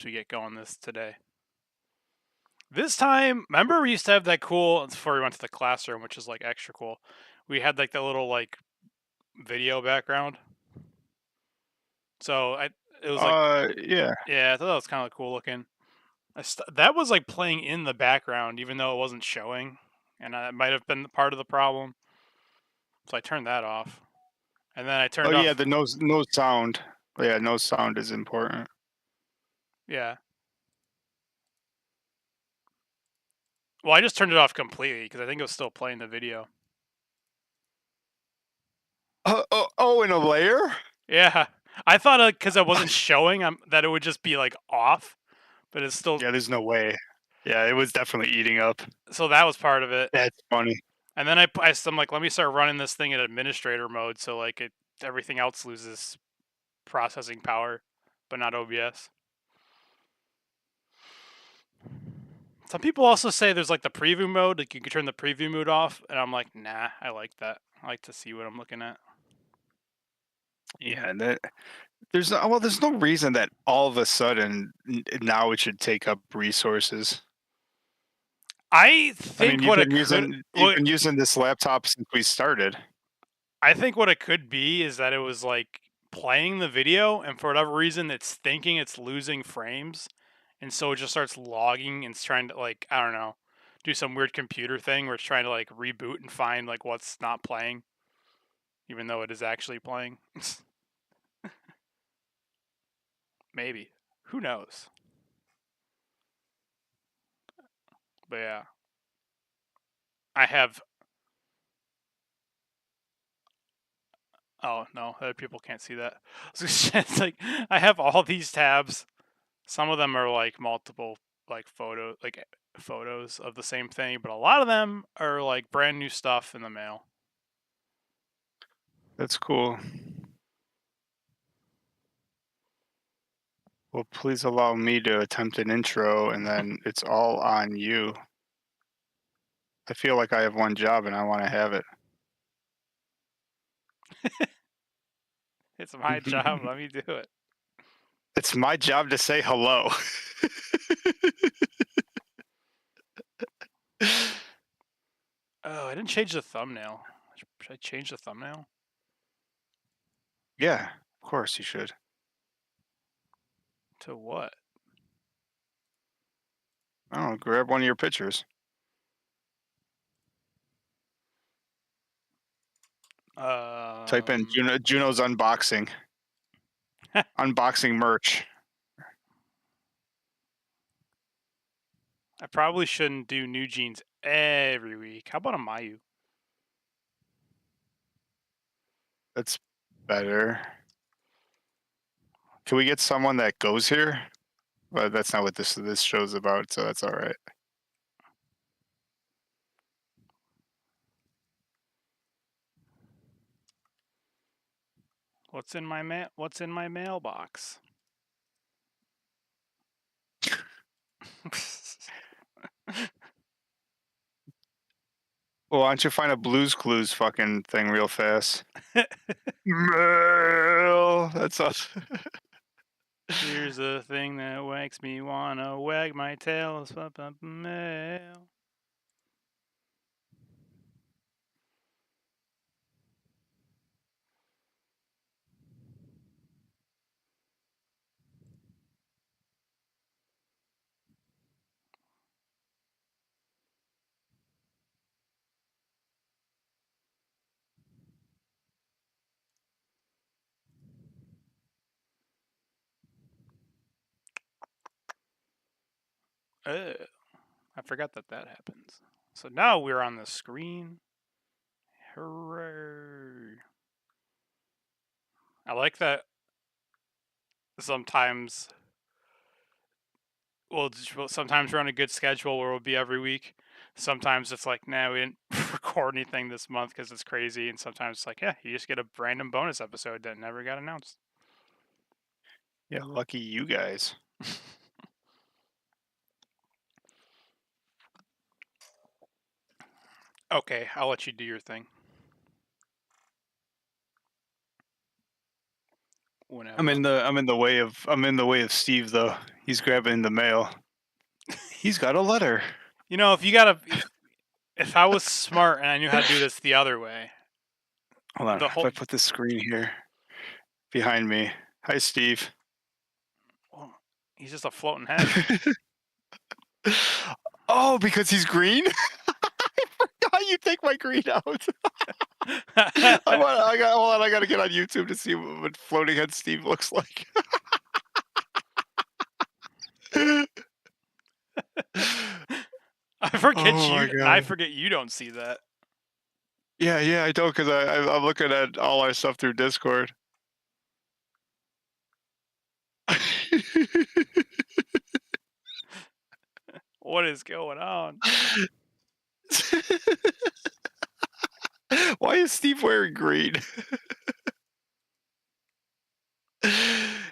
to get going today. This time, remember we used to have that cool before we went to the classroom, which is like extra cool. We had like that little like video background. So it was like, Yeah. yeah, I thought that was kind of cool looking. That was like playing in the background, even though it wasn't showing, and that might have been part of the problem. So I turned that off, and then I Oh turned yeah, off. the no sound. Yeah, no sound is important. Yeah. Well, I just turned it off completely because I think it was still playing the video. In a layer? Yeah, I thought because I wasn't showing, that it would just be like off, but it's still. Yeah, there's no way. Yeah, it was definitely eating up. So that was part of it. That's funny. And then I'm like, let me start running this thing in administrator mode, so like everything else loses processing power, but not OBS. Some people also say there's like the preview mode, like you can turn the preview mode off, and I'm like, nah, I like that. I like to see what I'm looking at. Yeah, there's no reason that all of a sudden now it should take up resources. I I mean, think what it could, you've well, been using this laptop since we started. I think what it could be is that it was like playing the video, and for whatever reason, it's thinking it's losing frames, and so it just starts logging and it's trying to like, I don't know, do some weird computer thing where it's trying to like reboot and find like what's not playing, even though it is actually playing. Maybe. Who knows? But yeah, I have. Oh no, other people can't see that. It's like I have all these tabs. Some of them are like multiple like photos of the same thing, but a lot of them are like brand new stuff in the mail. That's cool. Well, please allow me to attempt an intro, and then it's all on you. I feel like I have one job, and I want to have it. It's my job. Let me do it. It's my job to say hello. Oh, I didn't change the thumbnail. Should I change the thumbnail? Yeah, of course you should. To what? I don't know, grab one of your pictures. Type in Um, Juno's unboxing. Unboxing merch. I probably shouldn't do new jeans every week. How about a Mayu? That's better. Can we get someone that goes here? Well, that's not what this show's about, so that's all right. What's in my What's in my mailbox? Well, why don't you find a Blues Clues fucking thing real fast? Mail. That's us. Here's the thing that makes me wanna wag my tail. Swap up mail. I forgot that happens. So now we're on the screen. Hooray! I like that sometimes. Sometimes we're on a good schedule where we'll be every week. Sometimes it's like, nah, we didn't record anything this month because it's crazy. And sometimes it's like, yeah, you just get a random bonus episode that never got announced. Yeah, lucky you guys. Okay, I'll let you do your thing. Whenever. I'm in the way of Steve though. He's grabbing the mail. He's got a letter. You know, if you gotta, if I was smart and I knew how to do this the other way, Hold on. the If whole, I put this screen here behind me. Hi, Steve. well, he's just a floating head. Oh, because he's green? How you take my green out? Hold on, I gotta get on YouTube to see what floating head Steve looks like. Oh my I god. forget you don't see that. Yeah, yeah, I don't because I'm looking at all our stuff through Discord. What is going on? Why is Steve wearing green?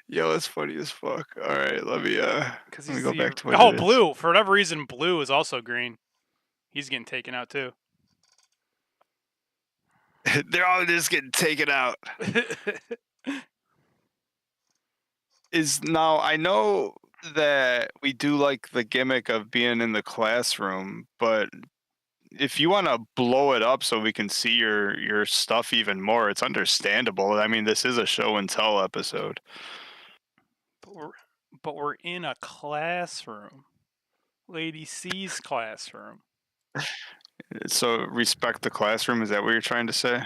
Yo, that's funny as fuck. All right, Because let me he's go the back to what it oh is. blue. For whatever reason, blue is also green. He's getting taken out too. They're all just getting taken out. Is now I know that we do like the gimmick of being in the classroom, but if you want to blow it up so we can see your stuff even more, it's understandable. I mean, this is a show and tell episode. but we're but we're in a classroom. Lady C's classroom. So respect the classroom. Is that what you're trying to say?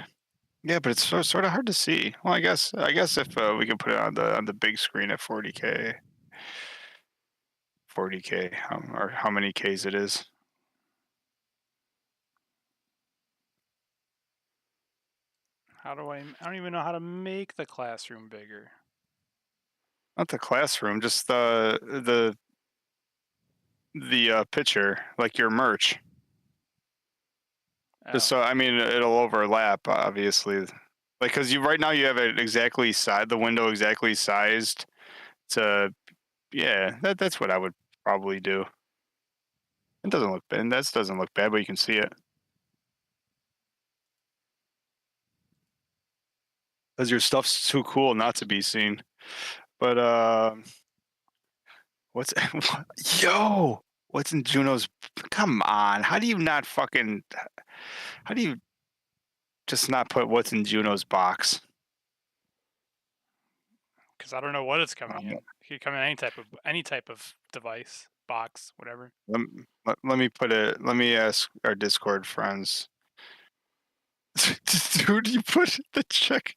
Yeah, but it's sort of hard to see. Well, I guess if we can put it on the big screen at 40K, 40K, or how many Ks it is. How do I don't even know how to make the classroom bigger. Not the classroom, just the picture, like your merch. Just Oh, so I mean, it'll overlap, obviously. Like, because you right now you have it exactly the window exactly sized to. Yeah, that's what I would probably do. It doesn't look bad. That doesn't look bad, but you can see it because your stuff's too cool not to be seen. But what's yo? What's in Juno's? Come on, how do you not fucking? How do you just not put what's in Juno's box? because I don't know what it's coming in. Um, It could come in any type of device, box, whatever. let me put it. Let me ask our Discord friends. Dude, you put the check.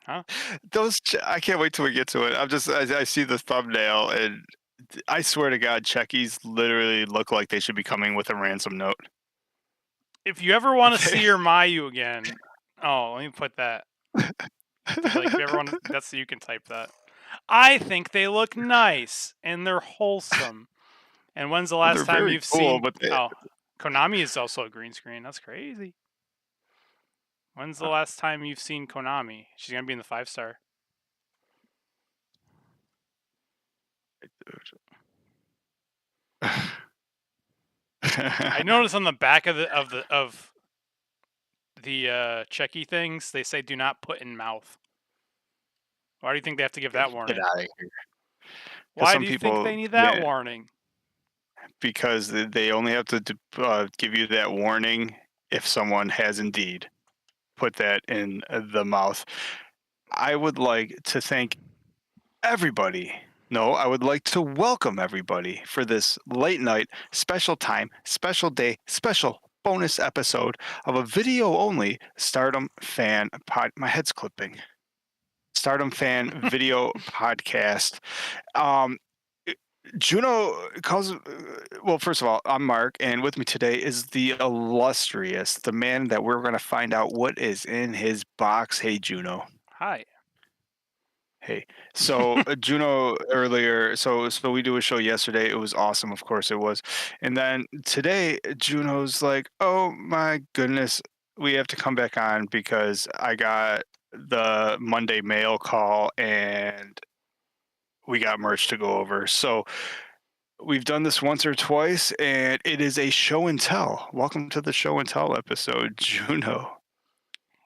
Huh? I can't wait till we get to it. I see the thumbnail and I swear to God, Checkies literally look like they should be coming with a ransom note. If you ever want to see your Mayu again, oh, let me put that. Like, if you ever want, that's you can type that. I think they look nice and they're wholesome. And when's the last They're time very you've cool, seen? but Oh, Konami is also a green screen. That's crazy. When's the last time you've seen Konami? She's gonna be in the 5-star. I noticed on the back of the checky things, they say do not put in mouth. Why do you think they have to give that get warning? out of here. Because Why some do you think people they need that can't, warning? because they only have to give you that warning if someone has indeed put that in the mouth. I would like to thank everybody. No, I would like to welcome everybody for this late night, special time, special day, special bonus episode of a video only Stardom fan pod. My head's clipping. Stardom fan video podcast. Um, Juno calls. Well, first of all, I'm Mark, and with me today is the illustrious, the man that we're going to find out what is in his box. Hey, Juno. Hi. Hey, so Juno earlier, so we do a show yesterday. It was awesome, of course it was. And then today, Juno's like, "Oh my goodness, we have to come back on because I got the Monday mail call and we got merch to go over." So we've done this once or twice, and it is a show and tell. Welcome to the show and tell episode, Juno.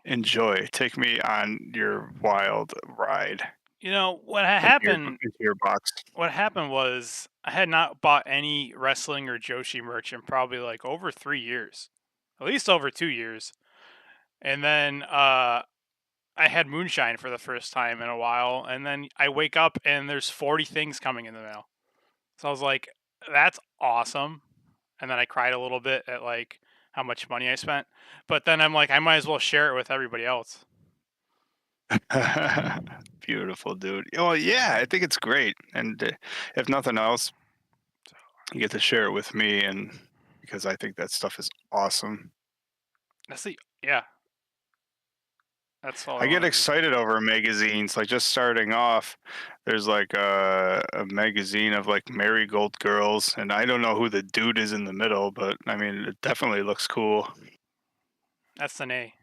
Enjoy. Take me on your wild ride. You know what had into your happened? into your box. What happened was I had not bought any wrestling or Joshi merch in probably like over 3 years, at least over 2 years. And then I had moonshine for the first time in a while, and then I wake up and there's 40 things coming in the mail. So I was like, "That's awesome." And then I cried a little bit at like how much money I spent. But then I'm like, I might as well share it with everybody else. Beautiful, dude. Well, yeah, I think it's great, and if nothing else, you get to share it with me, and because I think that stuff is awesome. That's the yeah. That's all I I get want to do. excited over magazines. Like just starting off, there's like a magazine of like marigold girls, and I don't know who the dude is in the middle, but I mean, it definitely looks cool. That's an A.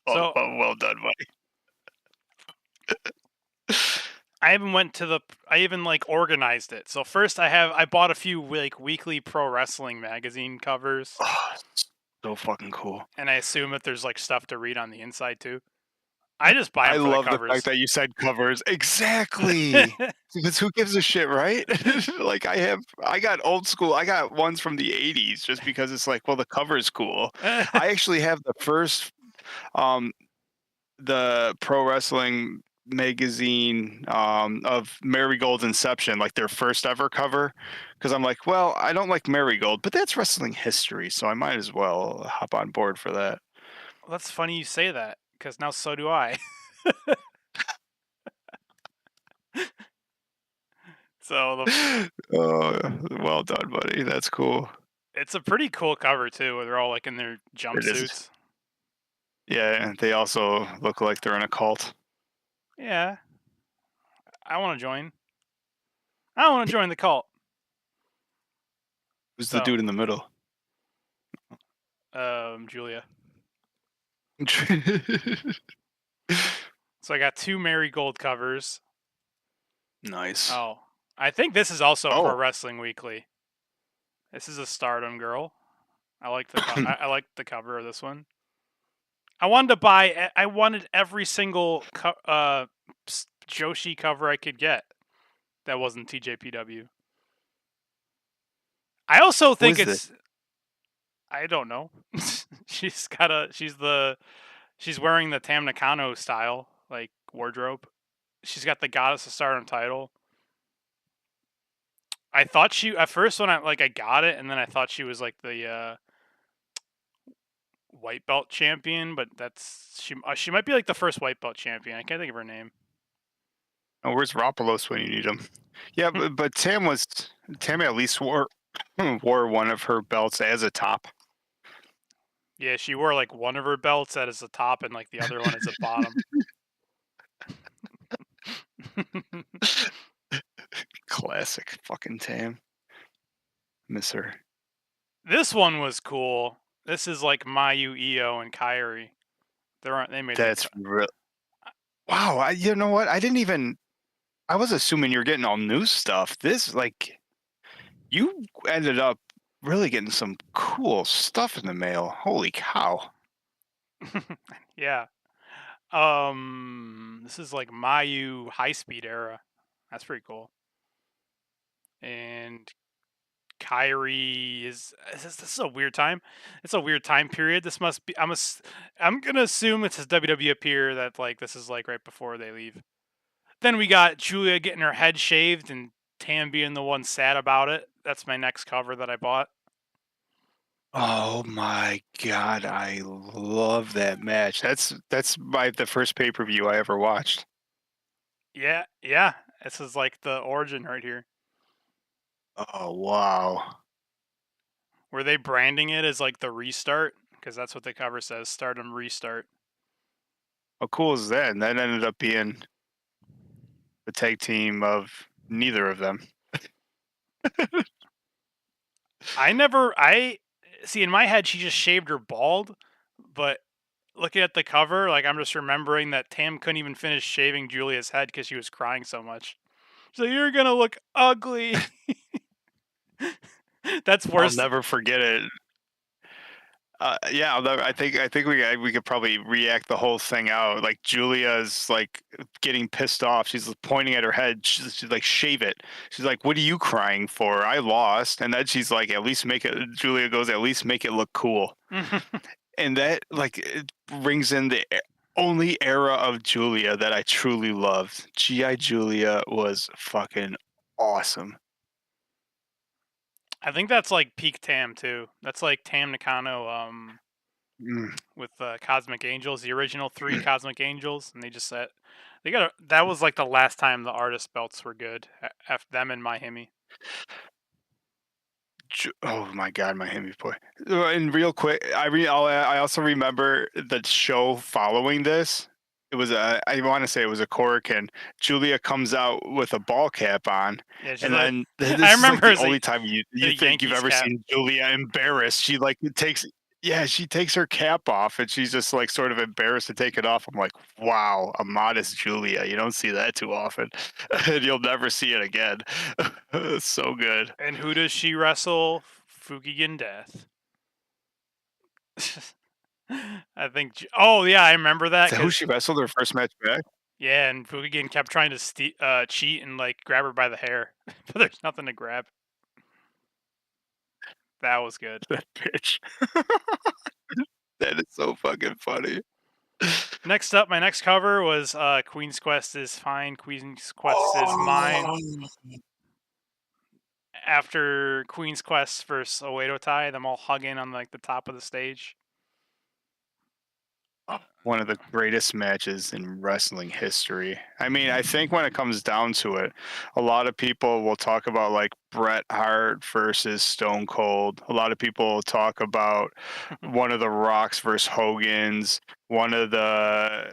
Well, So well done, buddy. I even went to the I even like organized it. So first I bought a few like weekly pro wrestling magazine covers, Oh, so fucking cool. and I assume that there's like stuff to read on the inside too. I just buy I them for the love the fact covers. that you said covers. Exactly. Because who gives a shit, right? Like I got old school. I got ones from the 80s just because it's like, well, the cover is cool. I actually have the first um the pro wrestling magazine of Marigold's inception, like their first ever cover. Because I'm like, well, I don't like Marigold, but that's wrestling history, so I might as well hop on board for that. That's funny you say that because now so do I. So Oh, well done, buddy. That's cool. it's a pretty cool cover too, where they're all like in their It is. jumpsuits. Yeah, they also look like they're in a cult. Yeah, I want to join. I want to join the cult. Who's the So, dude in the middle? Julia. So I got two Marigold covers. Nice. Oh, I think this is also Pro Oh, Wrestling Weekly. This is a Stardom girl. I like the cover of this one. I wanted to buy. I wanted every single Joshi cover I could get that wasn't TJPW. I also who think is this? it's. I don't know. she's got a. She's wearing the Tam Nakano style like wardrobe. She's got the Goddess of Stardom title. I thought she at first when I got it, and then I thought she was like the white belt champion, but that's she might be like the first white belt champion. I can't think of her name. Oh, where's Ropolos when you need him? Yeah, but Tam at least wore wore one of her belts as a top. Yeah, she wore like one of her belts that is the top, and like the other one is the bottom. Classic fucking Tam. Miss her. This one was cool. This is like Mayu, Io, and Kyrie. They made the That's real. Wow. You know what? I didn't even. I was assuming you're getting all new stuff. This like you ended up really getting some cool stuff in the mail. Holy cow. yeah. This is like Mayu high speed era. That's pretty cool. And Kyrie this is a weird time. It's a weird time period. This must be. I'm gonna assume it's his WWE appear that like this is like right before they leave. Then we got Julia getting her head shaved and Tam being the one sad about it. That's my next cover that I bought. Oh my god, I love that match. That's the first pay-per-view I ever watched. Yeah, yeah. This is like the origin right here. Oh wow. Were they branding it as like the restart? Because that's what the cover says. Stardom restart. How cool is that? And that ended up being the tag team of neither of them. I see in my head she just shaved her bald, but looking at the cover, like I'm just remembering that Tam couldn't even finish shaving Julia's head because she was crying so much. So you're gonna look ugly. That's I'll worse. never forget it. Yeah, although I think we could probably react the whole thing out. Like Julia's like getting pissed off. She's pointing at her head. She's like, "Shave it." She's like, "What are you crying for? I lost." And then she's like, "At least make it." Julia goes, "At least make it look cool." And that like it brings in the only era of Julia that I truly loved. GI Julia was fucking awesome. I think that's like peak Tam too. That's like Tam Nakano Mm. with Cosmic Angels, the original three Cosmic Angels, and they just said they got that was like the last time the artist belts were good. After them and My Himi. Oh my god, my Hemi boy! And real quick, I also remember the show following this. It was I want to say it was a Cork, and Julia comes out with a ball cap on, Yeah, she's and like then I this is like remember the as only time you a think you've Yankees ever cap. seen Julia embarrassed. She like takes yeah, she takes her cap off, and she's just like sort of embarrassed to take it off. I'm like, wow, a modest Julia. You don't see that too often, and you'll never see it again. It's so good. And who does she wrestle? Fukigen Death. I think. Oh yeah, I remember Is that that who because she wrestled her first match back? yeah, and Fukigen kept trying to cheat and like grab her by the hair, but there's nothing to grab. That was good. That bitch. That is so fucking funny. Next up, my next cover was Queen's Quest is fine, Queen's Quest is mine. Oh, After Queen's Quest versus Oedo Tai, them all hugging on like the top of the stage. one of the greatest matches in wrestling history. I mean, I think when it comes down to it, a lot of people will talk about like Bret Hart versus Stone Cold. A lot of people will talk about one of the Rocks versus Hogan's, one of the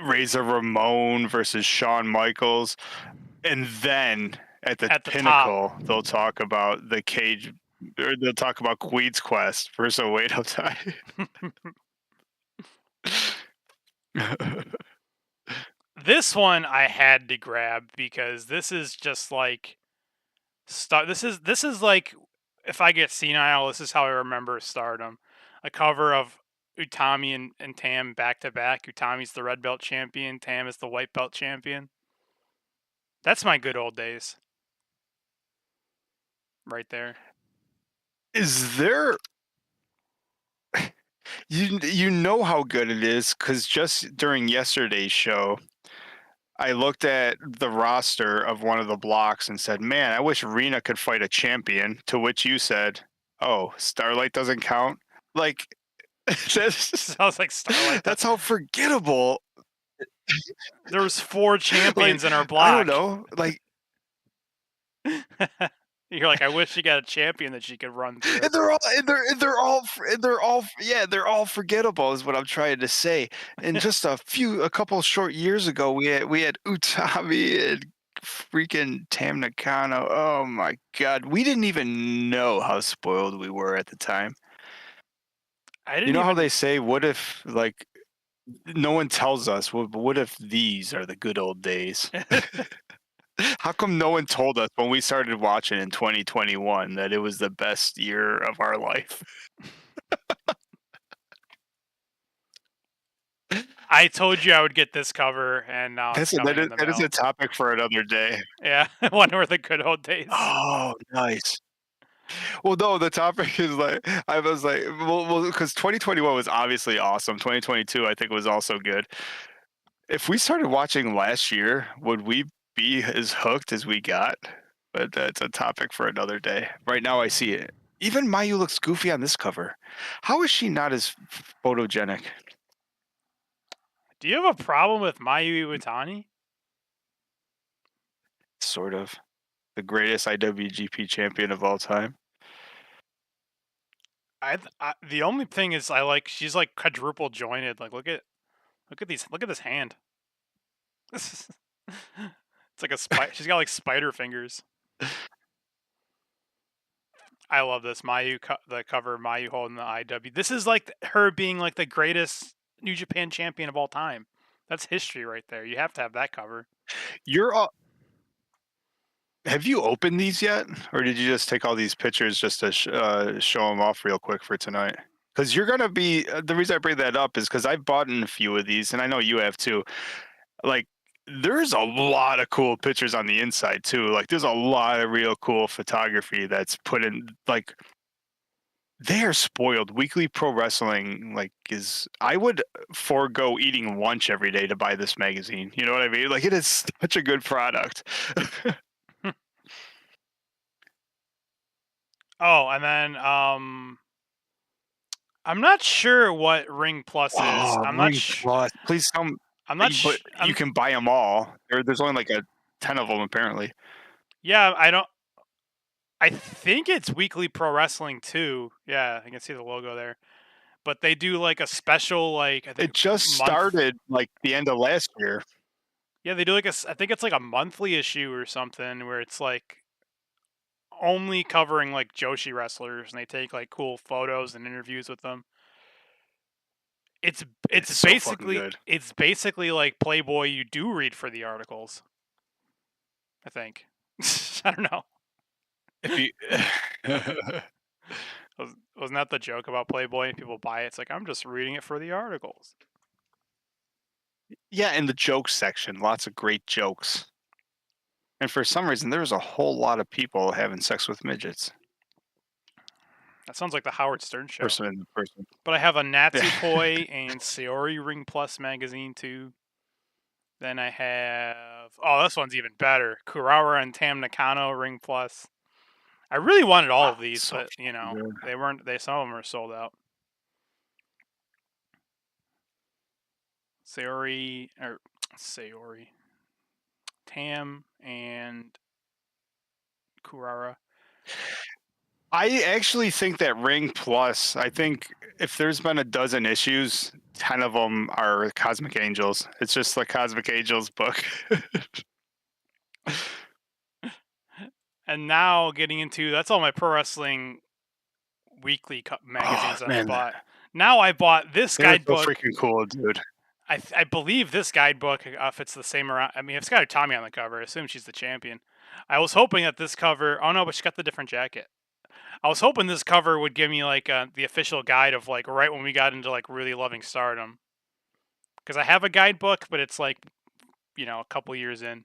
Razor Ramon versus Shawn Michaels. And then at the At the top. pinnacle, they'll talk about the cage, or they'll talk about Queen's Quest versus Oedo Tai. This one I had to grab because this is just like this is like if I get senile, this is how I remember Stardom. A cover of Utami and Tam back to back. Utami's the red belt champion, Tam is the white belt champion. That's my good old days right there. Is there you know how good it is because just during yesterday's show, I looked at the roster of one of the blocks and said, "Man, I wish Rena could fight a champion." To which you said, "Oh, Starlight doesn't count." Like that's Sounds like Starlight. that's how forgettable. There was four Like champions in our I don't block. know. Like You're like, I wish she got a champion that she could run through. they're all forgettable is what I'm trying to say. And just a couple short years ago, we had Utami and freaking Tam Nakano. Oh my god, we didn't even know how spoiled we were at the time. I You didn't know how they even. say, "What if like no one tells us? What if these are the good old days?" How come no one told us when we started watching in 2021 that it was the best year of our life? I told you I would get this cover, and now it's That's a, that coming is in the that is mail. a topic for another day. Yeah, one were the good old days. Oh, nice. Well, no, the topic is like I was like, well, because 2021 was obviously awesome. 2022, I think, was also good. If we started watching last year, would we be as hooked as we got? But that's a topic for another day. Right now, I see it. Even Mayu looks goofy on this cover. How is she not as photogenic? Do you have a problem with Mayu Iwatani? Sort of the greatest IWGP champion of all time. I the only thing is I like she's like quadruple jointed. Like look at this hand. It's like a spider. She's got like spider fingers. I love this the cover of Mayu holding the IW. This is like her being like the greatest New Japan champion of all time. That's history right there. You have to have that cover. You're Have you opened these yet, or did you just take all these pictures just to show them off real quick for tonight? Because you're gonna be the reason I bring that up is because I've bought in a few of these, and I know you have too. Like, there's a lot of cool pictures on the inside too. Like, there's a lot of real cool photography that's put in. Like, they are spoiled. Weekly Pro Wrestling, like, is I would forego eating lunch every day to buy this magazine. You know what I mean? Like, it is such a good product. Oh, and then I'm not sure what Ring Plus is. Oh, Ring Plus. Please come. But you I'm can buy them all. There's only like a 10 of them apparently. yeah, I don't I think it's Weekly Pro Wrestling too. Yeah, I can see the logo there. But they do like a special like I think It just month. started like the end of last year. Yeah, they do like I think it's like a monthly issue or something where it's like only covering like Joshi wrestlers and they take like cool photos and interviews with them. It's It's so fucking good. it's basically like Playboy you do read for the articles, I think. I don't know. If you Wasn't that the joke about Playboy and people buy it? It's like I'm just reading it for the articles. Yeah, in the jokes section, lots of great jokes. And for some reason, there's a whole lot of people having sex with midgets. That sounds like the Howard Stern show. Person in person. But I have a Yeah. Natsupoi and Sayori Ring Plus magazine too. Then I have this one's even better. Kurawara and Tam Nakano Ring Plus. I really wanted all Oh, of these, so but you fucking know, good. they weren't they some of them are sold out. Sayori Tam and Kurara. I actually think that Ring Plus, I think if there's been a dozen issues, 10 of them are Cosmic Angels. It's just the Cosmic Angels book. And now getting into that's all my pro wrestling weekly Oh, magazines that I man. bought. Now I bought this They're so guidebook. freaking cool, dude. I believe this guidebook, if it's the same around, I mean, it's got Tommy on the cover. I assume she's the champion. I was hoping that this cover. Oh no, but she got the different jacket. I was hoping this cover would give me like the official guide of like right when we got into like really loving Stardom. Because I have a guidebook, but it's like a couple years in.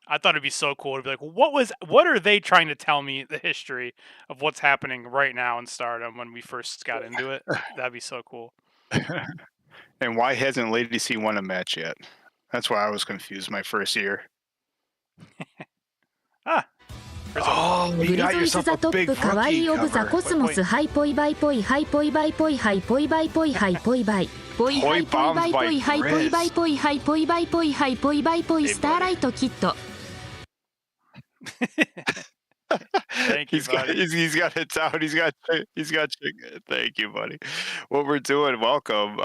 I thought it'd be so cool to be like, what are they trying to tell me the history of what's happening right now in Stardom when we first got into it? That'd be so cool. And why hasn't Lady C won a match yet? That's why I was confused my first year. Ah, Oh, you got yourself a big rookie cover. コスモスハイポイバイポイハイポイバイポイハイポイバイポイハイポイバイポイハイポイバイポイハイポイバイポイハイポイバイポイハイポイバイポイスターライトキット Thank you, buddy. He's got it down. He's got chicken. Thank you, buddy. What we're doing, welcome.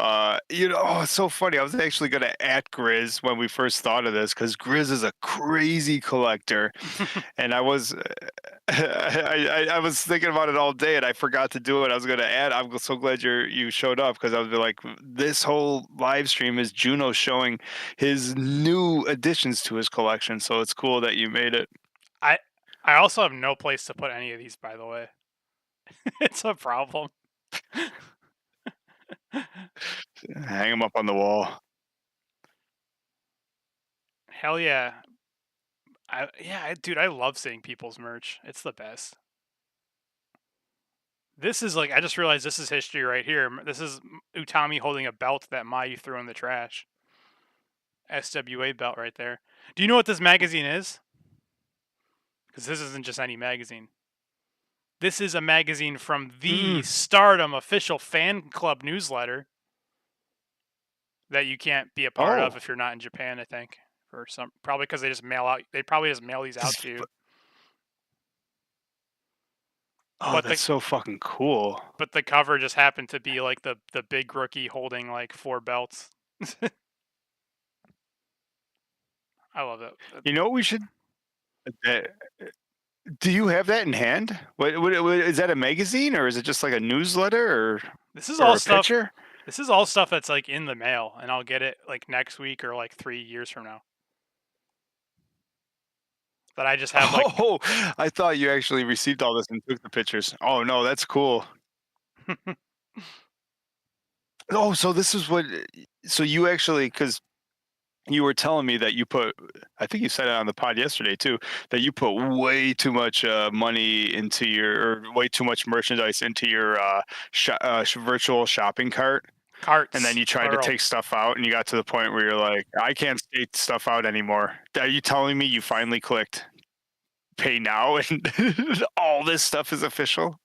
It's so funny. I was actually gonna at Grizz when we first thought of this because Grizz is a crazy collector, and I was I was thinking about it all day and I forgot to do it. I was gonna add. I'm so glad you showed up because I was like, this whole live stream is Juno showing his new additions to his collection. So it's cool that you made it. I also have no place to put any of these, by the way. It's a problem. Hang them up on the wall. Hell yeah. Dude, I love seeing people's merch. It's the best. This is like, I just realized this is history right here. This is Utami holding a belt that Mayu threw in the trash. SWA belt right there. Do you know what this magazine is? Because this isn't just any magazine. This is a magazine from the Stardom official fan club newsletter that you can't be a part of if you're not in Japan, I think. Probably because they probably just mail these out to you. Oh, that's so fucking cool. But the cover just happened to be like the big rookie holding like 4 belts. I love it. You know what we should? Do you have that in hand? What is that, a magazine or is it just like a newsletter or this is all a stuff. picture? This is all stuff that's like in the mail, and I'll get it like next week or like 3 years from now. that I just have like. Oh, I thought you actually received all this and took the pictures. Oh no, that's cool. Oh, so this is what. So you actually, because you were telling me that you put, I think you said it on the pod yesterday too, that you put way too much money into your, or way too much merchandise into your virtual shopping cart. And then Carts, you tried to plural. take stuff out and you got to the point where you're like, I can't take stuff out anymore. Are you telling me you finally clicked pay now and all this stuff is official?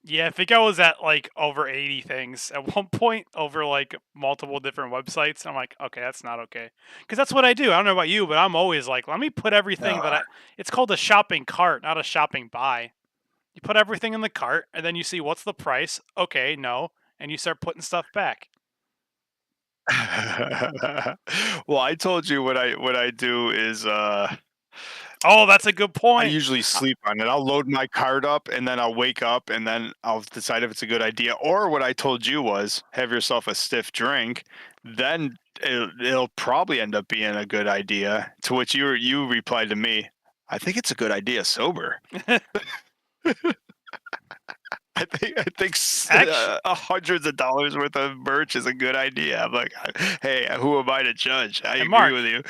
Yeah, I think I was at like over 80 things at one point over like multiple different websites. I'm like, okay, that's not okay. Because that's what I do. I don't know about you, but I'm always like, let me put everything that Uh, I. It's called a shopping cart, not a shopping buy. You put everything in the cart and then you see what's the price. Okay, no. And you start putting stuff back. well, I told you what I do is Oh, that's a good I point. usually Uh, sleep on it. I'll load my card up and then I'll wake up and then I'll decide if it's a good idea. Or what I told you was have yourself a stiff drink, then it'll probably end up being a good idea. To which you replied to me, I think it's a good idea sober. I think hundreds of dollars worth of merch is a good idea. I'm like, hey, who am I to judge? I and agree Mark, with you.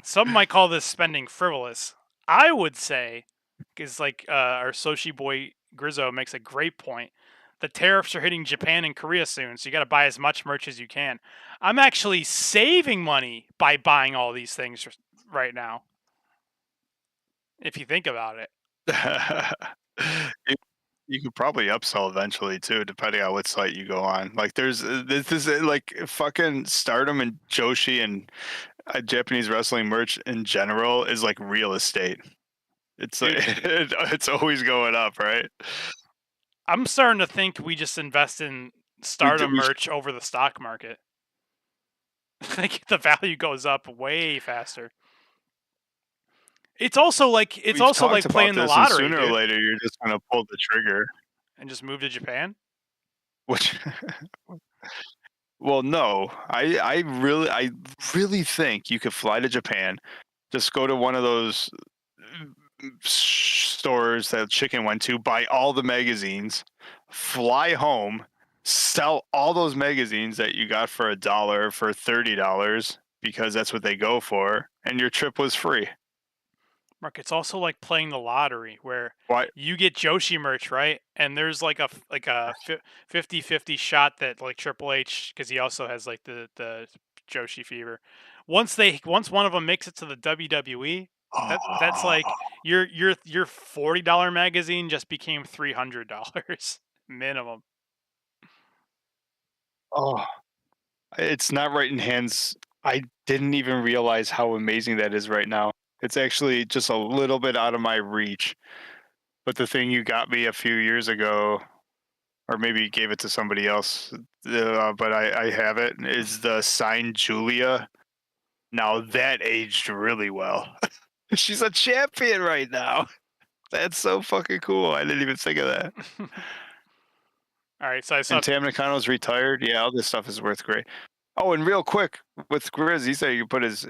some might call this spending frivolous. I would say, because like our Soshi boy Grizzo makes a great point. The tariffs are hitting Japan and Korea soon, so you got to buy as much merch as you can. I'm actually saving money by buying all these things right now, if you think about it. you, you could probably upsell eventually too, depending on what site you go on. Like, there's this is like fucking Stardom and Joshi and Japanese wrestling merch in general is like real estate. It's like Dude, it's always going up, right? I'm starting to think we just invest in We do, Stardom merch over the stock market. Like the value goes up way faster. It's we've also talked like about playing the this, and lottery, sooner or dude, later you're just gonna pull the trigger. and just move to Japan. Which, well, no, I really think you could fly to Japan, just go to one of those stores that Chicken went to, buy all the magazines, fly home, sell all those magazines that you got for $1 for $30 because that's what they go for, and your trip was free. Mark, it's also like playing the lottery where Why? you get Joshi merch, right? And there's like a 50-50 shot that like Triple H, because he also has like the Joshi fever. Once one of them makes it to the WWE, that's Oh, like your $40 magazine just became $300 minimum. oh, it's not right in hands. I didn't even realize how amazing that is right now. It's actually just a little bit out of my reach. But the thing you got me a few years ago, or maybe you gave it to somebody else, but I have it, is the signed Julia. Now that aged really well. She's a champion right now. That's so fucking cool. I didn't even think of that. All right, so I saw. And Tam Nakano's retired. Yeah, all this stuff is worth great. Oh, and real quick with Grizz, he said you put his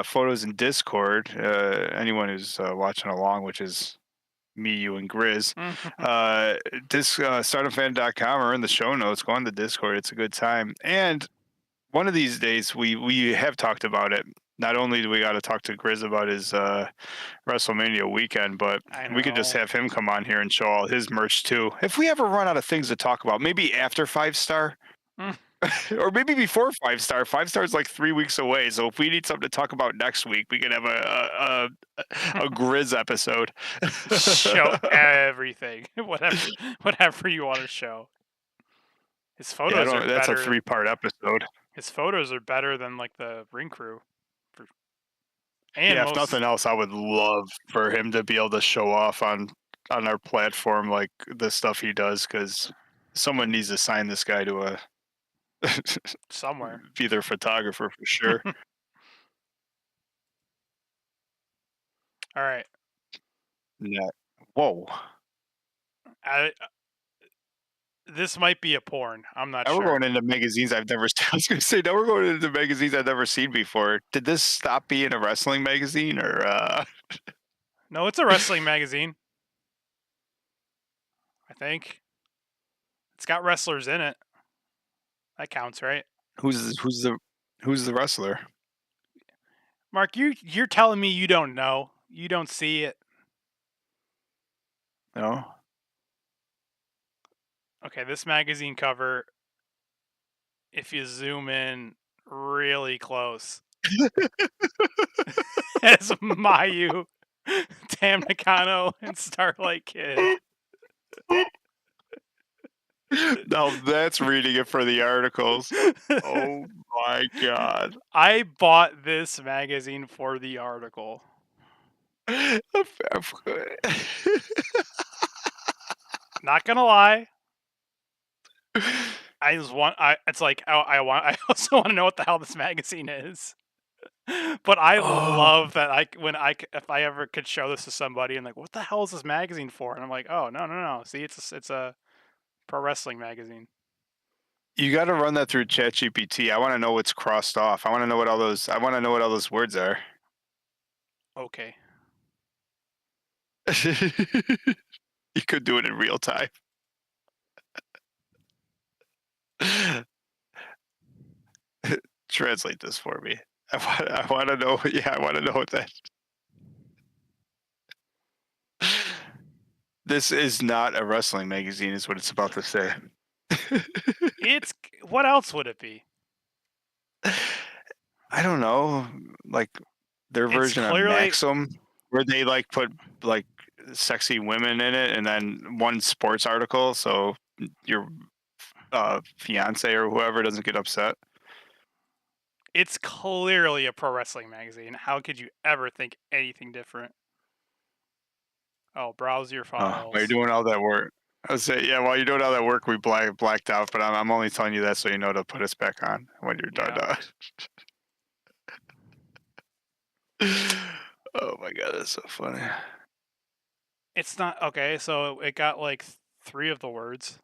photos in Discord. Anyone who's watching along, which is me, you, and Grizz, uh, StardomFan.com or in the show notes. Go on the Discord. It's a good time. And one of these days, we have talked about it. Not only do we got to talk to Grizz about his WrestleMania weekend, but I we could just know. have him come on here and show all his merch too. If we ever run out of things to talk about, maybe after 5 star, or maybe before 5 star. 5 star is like 3 weeks away. So if we need something to talk about next week, we could have a Grizz episode. Show everything, whatever you want to show. His Yeah, I photos are don't. That's a better. 3 part episode. His photos are better than like the ring crew, for, and Yeah, if most. nothing else, I would love for him to be able to show off on our platform like the stuff he does because someone needs to sign this guy to a Somewhere. be their photographer for sure. All right. Yeah. Whoa. I This might be a porn. I'm not Now we're sure. going into magazines I've never. I was going to say now we're going into magazines I've never seen before. Did this stop being a wrestling magazine or? No, it's a wrestling magazine. I think it's got wrestlers in it. That counts, right? Who's the wrestler? Mark, you're telling me you don't know. You don't see it. No. Okay, this magazine cover, if you zoom in really close, has Mayu, Tam Nakano, and Starlight Kid. Now that's reading it for the articles. Oh my god. I bought this magazine for the article. Not gonna lie, I just want. It's like I want. I also want to know what the hell this magazine is. But I Oh, love that if I ever could show this to somebody and like, what the hell is this magazine for? And I'm like, oh no. See, it's a pro wrestling magazine. you got to run that through ChatGPT. I want to know what's crossed off. I want to know what all those. I want to know what all those words are. Okay. You could do it in real time. Translate this for me. I want to know. Yeah, I want to know what that. This is not a wrestling magazine, is what it's about to say. It's what else would it be? I don't know, like their It's version of clearly Maxim, where they like put like sexy women in it, and then one sports article, so your fiance or whoever doesn't get upset. it's clearly a pro wrestling magazine. How could you ever think anything different? Oh, browse your While you're files. doing all that work, I would say, yeah. While you're doing all that work, we blacked out, but I'm only telling you that so you know to put us back on when you're done. Yeah. Oh my god, that's so funny. It's not okay, so it got like three of the words.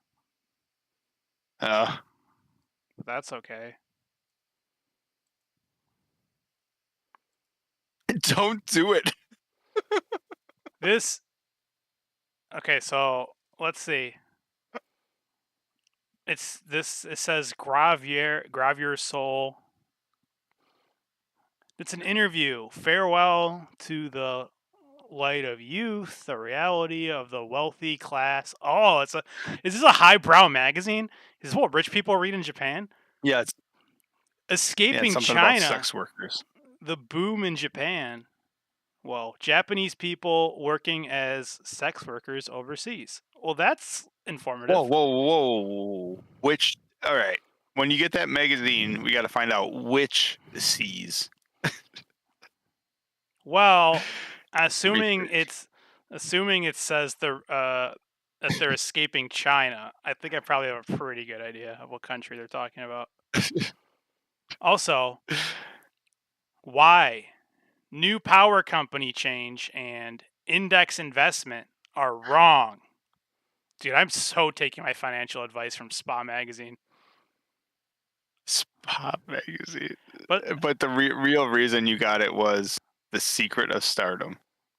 Uh, But that's okay. don't do it. This okay, so let's see. It's this it says Gravier Soul. It's an interview. Farewell to the light of youth, the reality of the wealthy class. Oh, is this a highbrow magazine? Is this what rich people read in Japan? Yeah, it's Escaping something about China, sex workers. the boom in Japan. Well, Japanese people working as sex workers overseas. Well, that's Whoa, informative. whoa, whoa. Which, all right. When you get that magazine, we got to find out which seas. Well, Research. assuming it says that they're escaping China. I think I probably have a pretty good idea of what country they're talking about. Also, why new power company change and index investment are wrong. Dude, I'm so taking my financial advice from Spa magazine. Spot magazine. But But the real reason you got it was The Secret of Stardom.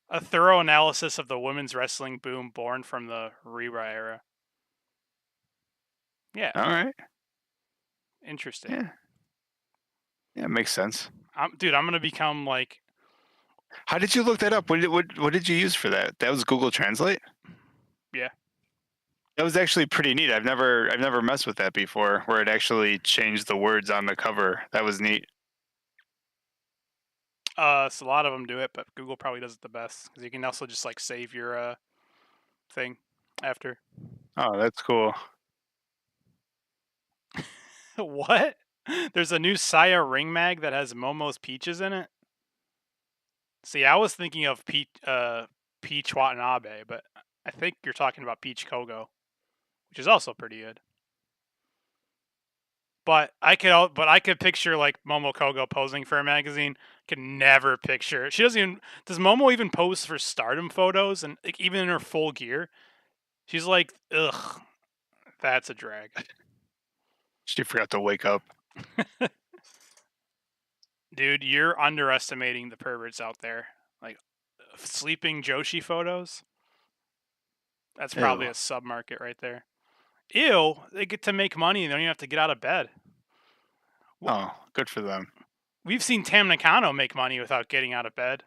a thorough analysis of the women's wrestling boom born from the Reba era. Yeah, All right. interesting. Yeah. Yeah, makes sense. Dude, I'm gonna become like, How did you look that up? What did you use for that? That was Google Translate? yeah. That was actually pretty neat. I've never messed with that before, where it actually changed the words on the cover. That was neat. So a lot of them do it, but Google probably does it the best because you can also just like save your thing after. Oh, that's cool. What? There's a new Saya ring mag that has Momo's peaches in it. See, I was thinking of Peach Watanabe, but I think you're talking about Peach Kogo, which is also pretty good. But I could picture like Momo Kogo posing for a magazine. Could never picture. She doesn't even. Does Momo even pose for Stardom photos and like even in her full gear? She's like, ugh. That's a drag. She forgot to wake up. Dude, you're underestimating the perverts out there. Like sleeping Joshi photos. That's probably Ew. a sub market right there. Ew, they get to make money and they don't even have to get out of bed. Oh, good for them. We've seen Tam Nakano make money without getting out of bed.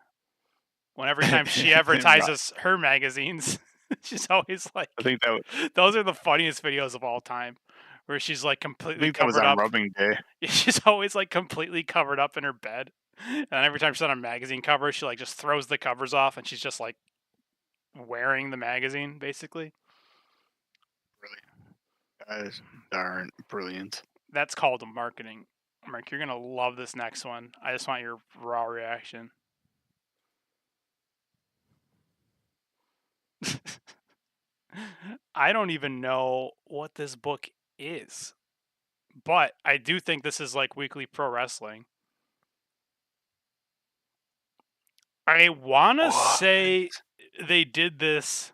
When every time she Right. advertises her magazines, she's always I like, think that those are the funniest videos of all time, where she's like I completely think that was covered on up. rubbing day. She's always like completely covered up in her bed, and every time she's on a magazine cover, she like just throws the covers off, and she's just like wearing the magazine basically. Really, guys, darn brilliant. That's called marketing. Mark, you're gonna love this next one. I just want your raw reaction. I don't even know what this book is, but I do think this is like weekly pro wrestling. I want to What? say they did this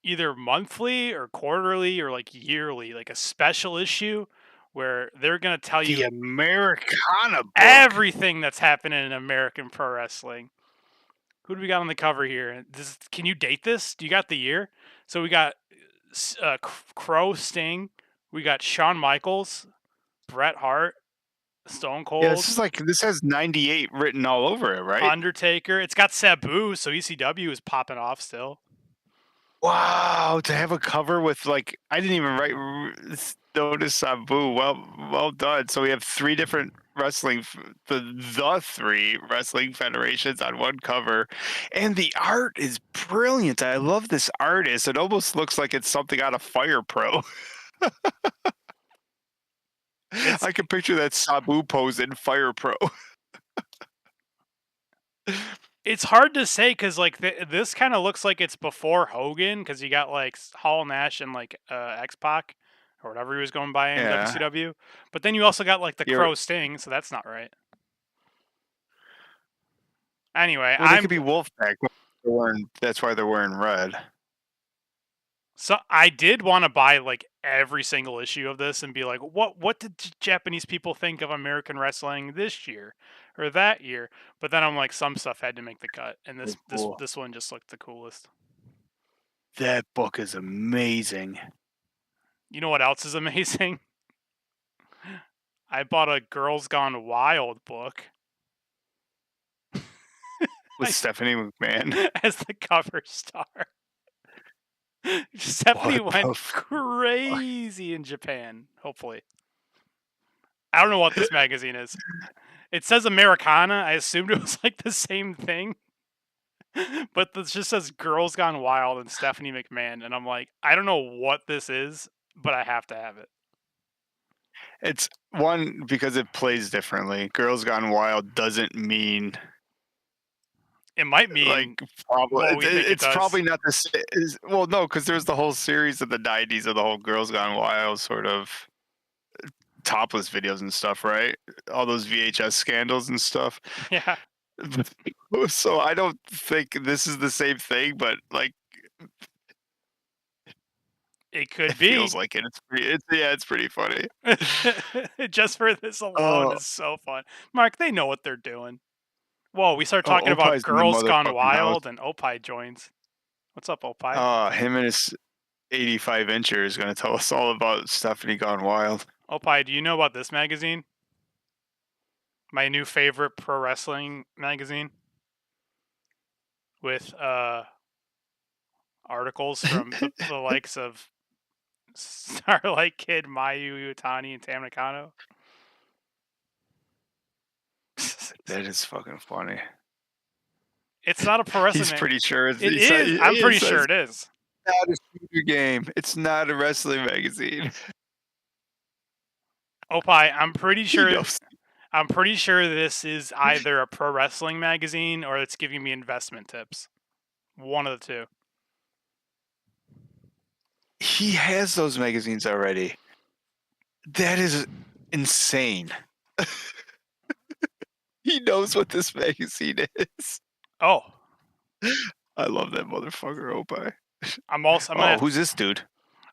either monthly or quarterly or like yearly, like a special issue where they're going to tell The you Americana book. everything that's happening in American pro wrestling. Who do we got on the cover here? Can you date this? Do you got the year? So we got Crow Sting, we got Shawn Michaels, Bret Hart, Stone Yeah, Cold, this has 98 written all over it, right? Undertaker. It's got Sabu, so ECW is popping off still. Wow, to have a cover with like I didn't even notice Sabu. Well done. So we have three different the three wrestling federations on one cover, and the art is brilliant. I love this artist. It almost looks like it's something out of Fire Pro. It's I can picture that Sabu pose in Fire Pro. it's hard to say because like this kind of looks like it's before Hogan because you got like Hall Nash and like X Pac or whatever he was going by in Yeah, WCW, but then you also got like the you're Crow Sting, so that's not right. Anyway, well. They could be Wolfpack. That's why they're wearing red. so I did want to buy like every single issue of this and be like, what did Japanese people think of American wrestling this year or that year? But then I'm like, some stuff had to make the cut, and So this this cool. this one just looked the coolest. That book is amazing. You know what else is amazing? I bought a Girls Gone Wild book With Stephanie McMahon. as the cover star. Stephanie What went the fuck? crazy in Japan. Hopefully, I don't know what this magazine is. It says Americana. I assumed it was like the same thing, but this just says Girls Gone Wild and Stephanie McMahon, and I'm like, I don't know what this is, but I have to have it. It's one because it plays differently. Girls Gone Wild doesn't mean It might like mean probably what we think it it's does. probably not the well no because there's the whole series of the 90s of the whole Girls Gone Wild sort of topless videos and stuff, right? All those VHS scandals and stuff. Yeah, So I don't think this is the same thing, but like it it could feels be. like it. It's pretty funny. Just for this alone Oh, is so fun. Mark, they know what they're doing. Whoa, we start talking about Opie's in the Girls Gone motherfucking house. Wild, and Opie joins. What's up, Opie? Him and his 85 incher is going to tell us all about Stephanie Gone Wild. Opie, do you know about this magazine? My new favorite pro wrestling magazine with articles from the likes of Starlight Kid, Mayu Iwatani, and Tam Nakano. That is fucking funny. It's not a pro wrestling He's mag. pretty sure It is. I'm he pretty sure says it is. not a shooter game. It's not a wrestling magazine. Opie, I'm pretty He sure. knows. I'm pretty sure this is either a pro wrestling magazine or it's giving me investment tips. One of the two. He has those magazines already. That is insane. He knows what this magazine is. Oh, I love that motherfucker, Opie. I'm also. I'm gonna. Oh, Have, who's this dude?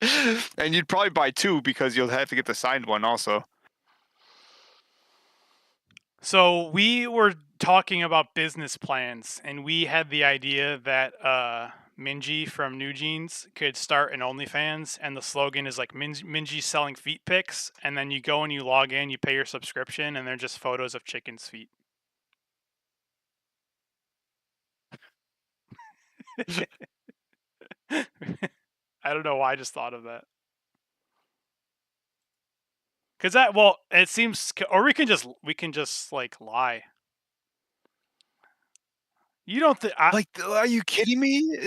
And you'd probably buy 2 because you'll have to get the signed one also. So we were talking about business plans, and we had the idea that Minji from New Jeans could start an OnlyFans, and the slogan is like Minji selling feet pics, and then you go and you log in, you pay your subscription, and they're just photos of chickens' feet. I don't know why I just thought of that. Cause it seems, or we can just like lie. You don't think? Like, are you kidding me?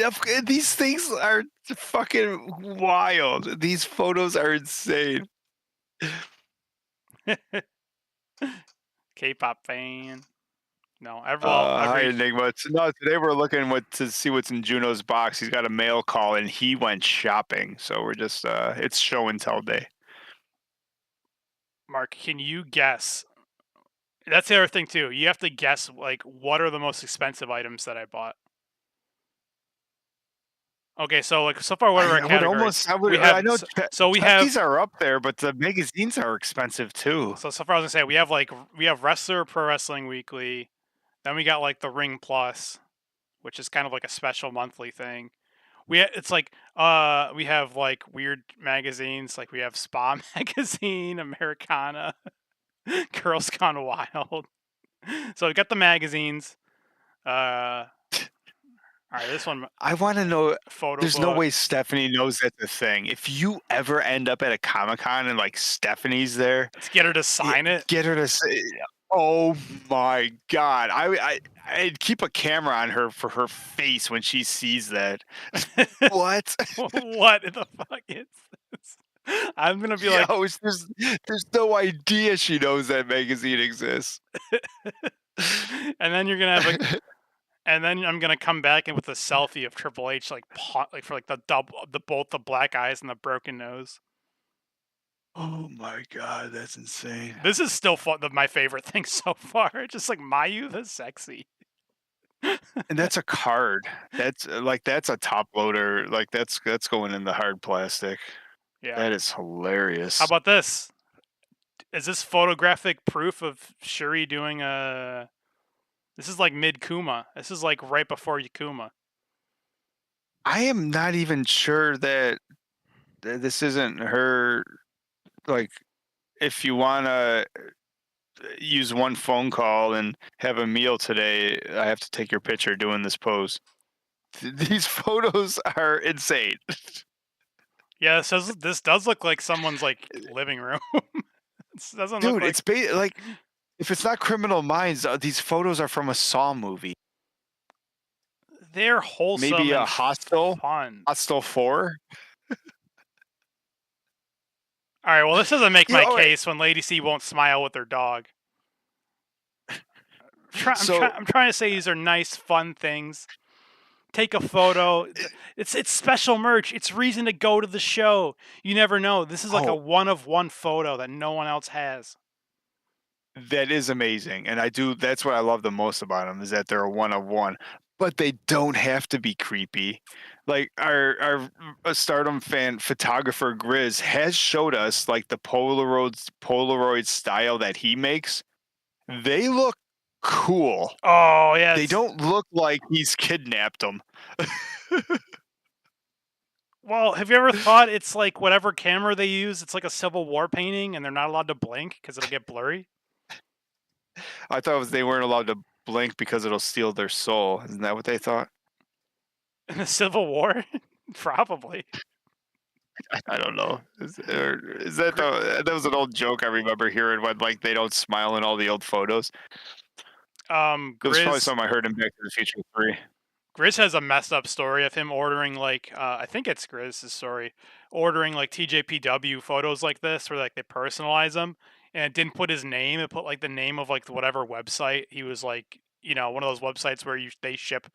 These things are fucking wild. These photos are insane. K-pop fan. No, Hi, every Enigma. No, today we're looking to see what's in Juno's box. He's got a mail call and he went shopping. So we're just it's show and tell day. Mark, can you guess? That's the other thing too. You have to guess like what are the most expensive items that I bought. Okay, so like so far, what are our categories? I know we have Chuckies are up there, but the magazines are expensive too. so far I was gonna say we have Wrestler Pro Wrestling Weekly, then we got like the Ring Plus, which is kind of like a special monthly thing. We have like weird magazines, like we have Spa Magazine, Americana, Girls Gone Wild. So we got the magazines. All right, this one. I want to know. Photo There's book. no way Stephanie knows that's a thing. If you ever end up at a Comic-Con and like Stephanie's there, Let's get her to sign it. Get her to say, "Oh my god!" I'd keep a camera on her for her face when she sees that. What? What the fuck is this? I'm gonna be like, there's no idea she knows that magazine exists. And then you're gonna have and then I'm gonna come back in with a selfie of Triple H, like for like both the black eyes and the broken nose. Oh my god, that's insane. This is still my favorite thing so far. Just like Mayu the sexy. And that's a card. That's a top loader. Like that's going in the hard plastic. Yeah. That is hilarious. How about this? Is this photographic proof of Shuri doing a? This is like mid Kuma. This is like right before Yakuma. I am not even sure that this isn't her. Like, if you want to use one phone call and have a meal today, I have to take your picture doing this pose. These photos are insane. Yeah, this does look like someone's like living room. This doesn't Dude, look like... it's like if it's not Criminal Minds, these photos are from a Saw movie. They're wholesome. Maybe a Hostel, fun. Hostel 4. All right, well, this doesn't make my case when Lady C won't smile with her dog. I'm trying to say these are nice, fun things. Take a photo. It's special merch. It's reason to go to the show. You never know. This is like a one-of-one photo that no one else has. That is amazing, and that's what I love the most about them, is that they're a one-of-one. But they don't have to be creepy. Like our Stardom fan photographer Grizz has showed us like the Polaroid style that he makes. They look cool. Oh yeah. They don't look like he's kidnapped them. Well, have you ever thought it's like whatever camera they use, it's like a Civil War painting and they're not allowed to blink because it'll get blurry? I thought they weren't allowed to blink because it'll steal their soul. Isn't that what they thought? In the Civil War? Probably. I don't know. Is that was an old joke I remember hearing when like they don't smile in all the old photos. It was probably something I heard in Back to the Future 3. Grizz has a messed up story of him ordering like I think it's Grizz's story, ordering like TJPW photos like this where like they personalize them, and it didn't put his name. It put like the name of like whatever website he was like, one of those websites where they ship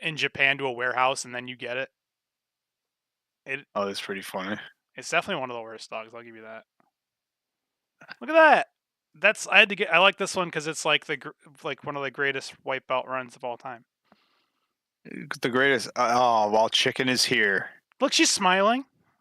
in Japan to a warehouse and then you get it. Oh, that's pretty funny. It's definitely one of the worst dogs. I'll give you that. Look at that. I like this one because it's like one of the greatest white belt runs of all time. The greatest. While Chicken is here. Look, she's smiling.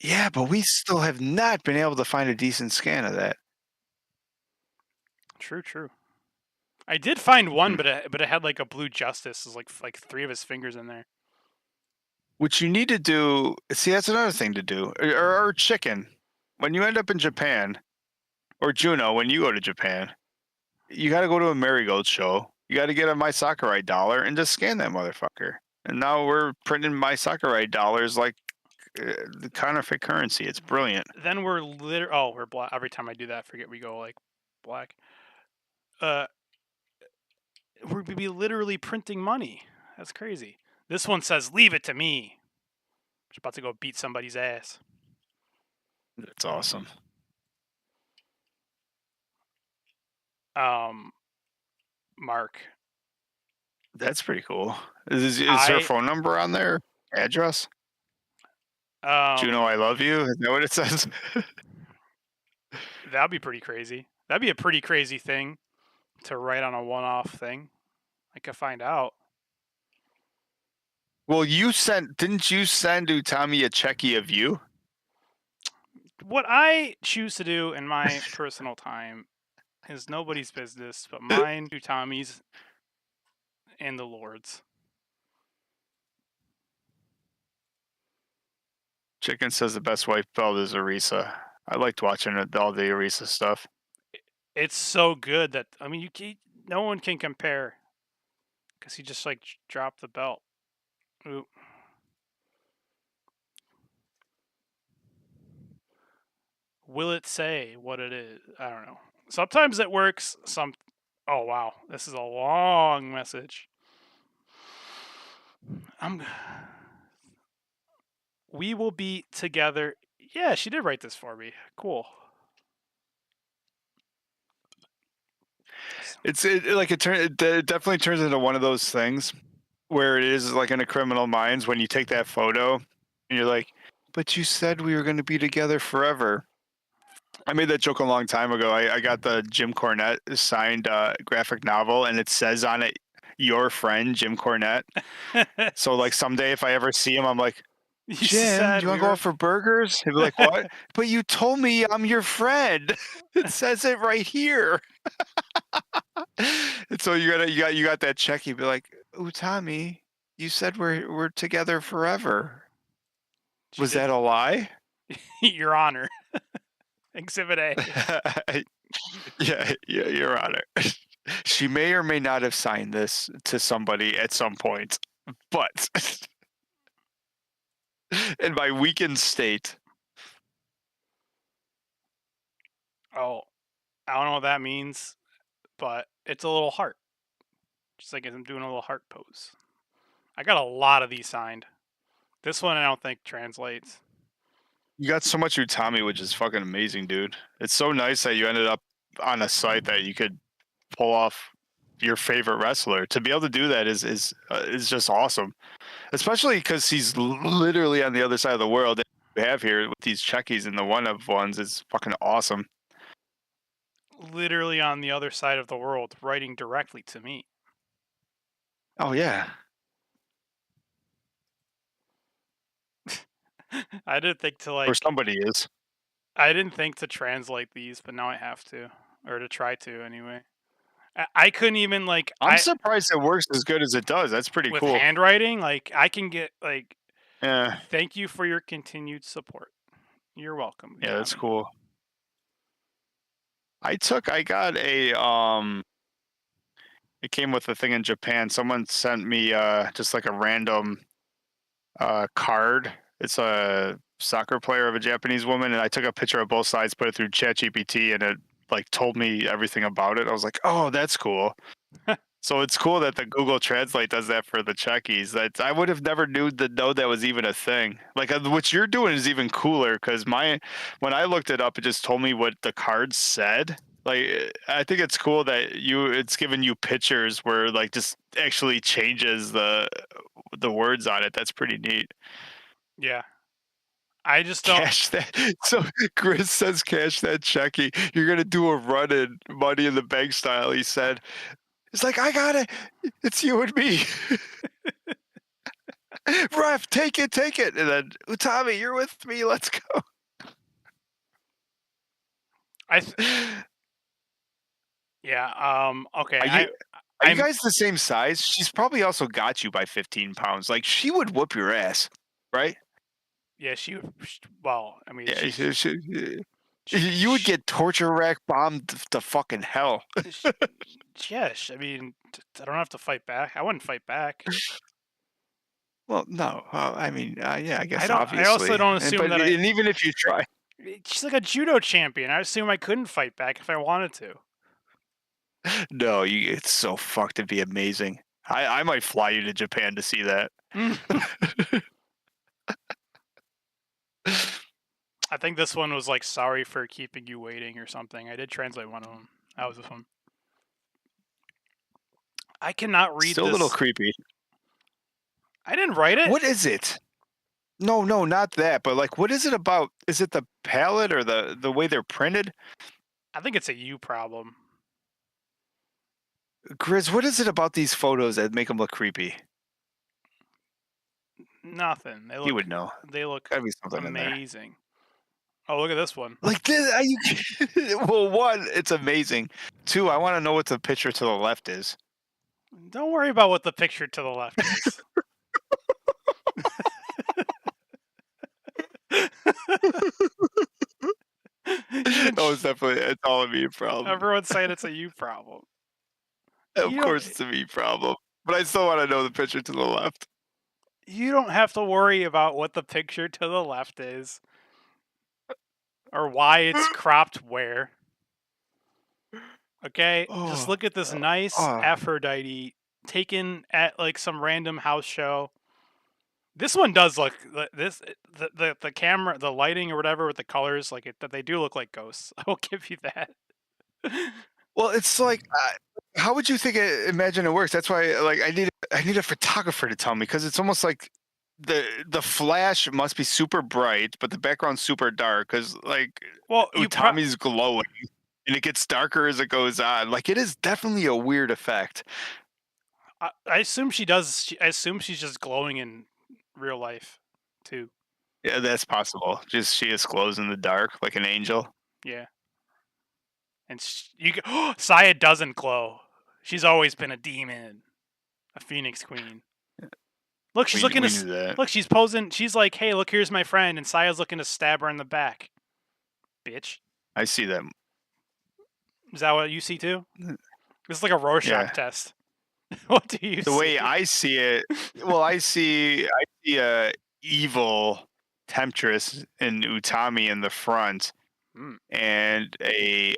Yeah, but we still have not been able to find a decent scan of that. True. I did find one, Hmm. but it had like a blue justice. There's like 3 of his fingers in there. What you need to do, see, that's another thing to do. Or chicken. When you end up in Japan, or Juno, when you go to Japan, you got to go to a marigold show. You got to get a My Sakurai dollar and just scan that motherfucker. And now we're printing My Sakurai dollars like the counterfeit currency. It's brilliant. Then we're we're black. Every time I do that, I forget we go like black. We'd be literally printing money. That's crazy. This one says, "Leave it to me." I'm about to go beat somebody's ass. That's awesome. Mark. That's pretty cool. Is her phone number on there? Address? Juno, I love you. Is that what it says? That'd be pretty crazy. That'd be a pretty crazy thing to write on a one-off thing. I could find out. Well, didn't you send Utami a checky of you? What I choose to do in my personal time is nobody's business but mine, Utami's, and the Lord's. Chicken says the best wife belt is Arisa. I liked watching all the Arisa stuff. It's so good that no one can compare because he just like dropped the belt. Ooh. Will it say what it is? I don't know. Sometimes it works. Oh wow, this is a long message. We will be together. Yeah, she did write this for me. Cool. It definitely turns into one of those things where it is like in a Criminal Minds when you take that photo and you're like, but you said we were going to be together forever. I made that joke a long time ago. I got the Jim Cornette signed graphic novel, and it says on it, "Your friend Jim Cornette." So like someday if I ever see him, I'm like, Jim, do you want to go out for burgers? He'd be like, what? But you told me I'm your friend. It says it right here. And so you got that check. You'd be like, Utami, you said we're together forever. Was that a lie? Your Honor. Exhibit A. Yeah, Your Honor. She may or may not have signed this to somebody at some point, but in my weakened state. Oh, I don't know what that means, but it's a little heart. Just like I'm doing a little heart pose. I got a lot of these signed. This one I don't think translates. You got so much Utami, which is fucking amazing, dude. It's so nice that you ended up on a site that you could pull off your favorite wrestler. To be able to do that is just awesome, especially because he's literally on the other side of the world. We have here with these checkies and the one of ones is fucking awesome. Literally on the other side of the world, writing directly to me. Oh yeah. I didn't think to Or somebody is. I didn't think to translate these, but now I have to, or to try to anyway. I couldn't even like. I'm surprised it works as good as it does. That's pretty with cool. With handwriting, like I can get like. Yeah. Thank you for your continued support. You're welcome. Yeah, that's cool. I got a it came with a thing in Japan. Someone sent me just like a random card. It's a soccer player of a Japanese woman, and I took a picture of both sides, put it through ChatGPT, and it like told me everything about it. I was like, oh, that's cool. So it's cool that the Google Translate does that for the Czechies. That I would have never know that was even a thing. Like what you're doing is even cooler because when I looked it up, it just told me what the card said. Like I think it's cool that it's giving you pictures where like just actually changes the words on it. That's pretty neat. Yeah. I just don't cash that. So Chris says, "Cash that checky." You're gonna do a run in Money in the Bank style. He said, "It's like I got it. It's you and me." Ref, take it. And then, Utami, you're with me. Let's go. Yeah. Okay. Are you guys the same size? She's probably also got you by 15 pounds. Like, she would whoop your ass, right? Yeah. Well, I mean, Yeah, you would get torture rack bombed to fucking hell. Yes. I mean, I don't have to fight back. I wouldn't fight back. Well, no. I mean, yeah, I guess I also obviously. don't assume that And even if you try, she's like a judo champion. I assume I couldn't fight back if I wanted to. no, it's so fucked. It'd be amazing. I might fly you to Japan to see that. I think this one was like sorry for keeping you waiting or something. I did translate one of them. That was this one. I cannot read Still this. a little creepy. I didn't write it. What is it? No, not that. But like, what is it about? Is it the palette or the way they're printed? I think it's a you problem. Grizz, what is it about these photos that make them look creepy? Nothing. You would know. They look Gotta be something amazing. Oh, look at this one. Like this, well, one, it's amazing. Two, I want to know what the picture to the left is. Don't worry about what the picture to the left is. It's definitely, it's all a me problem. Everyone's saying it's a you problem. Of course it's a me problem. But I still want to know the picture to the left. You don't have to worry about what the picture to the left is. Or why it's cropped where. Okay? Just look at this nice Aphrodite taken at like some random house show. This one does look the camera, the lighting or whatever with the colors, like that they do look like ghosts. I will give you that. Well, it's like, how would you imagine it works? That's why, like, I need a photographer to tell me, because it's almost like the flash must be super bright, but the background's super dark. Because Utami's glowing, and it gets darker as it goes on. Like, it is definitely a weird effect. I assume she does. I assume she's just glowing in real life, too. Yeah, that's possible. Just she just glows in the dark like an angel. Yeah. And Saya doesn't glow. She's always been a demon, a phoenix queen. Look, she's looking to look. She's posing. She's like, "Hey, look, here's my friend," and Saya's looking to stab her in the back. Bitch. I see that. Is that what you see too? This is like a Rorschach test. What do you see? The way I see it, well, I see a evil temptress in Utami in the front, and a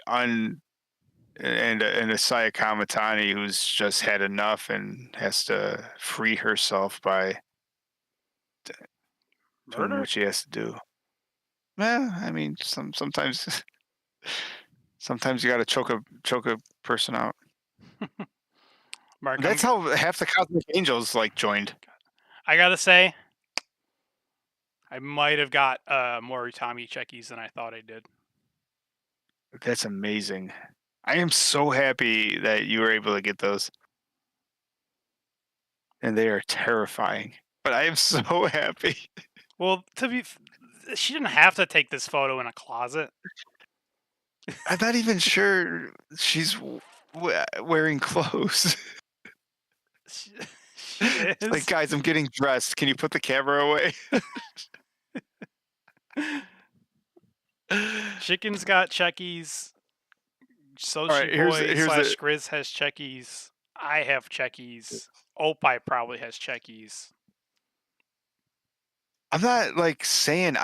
Saya Kamatani who's just had enough and has to free herself by doing what she has to do. Well, I mean, sometimes you got to choke a person out. Mark, that's how half the Cosmic Angels joined. I gotta say, I might have got more Utami checkies than I thought I did. That's amazing. I am so happy that you were able to get those. And they are terrifying. But I am so happy. Well, she didn't have to take this photo in a closet. I'm not even sure she's wearing clothes. She is. Like, guys, I'm getting dressed. Can you put the camera away? Chicken's got checkies. Soshi right, Boy / Grizz has checkies. I have checkies. Opie probably has checkies. I'm not saying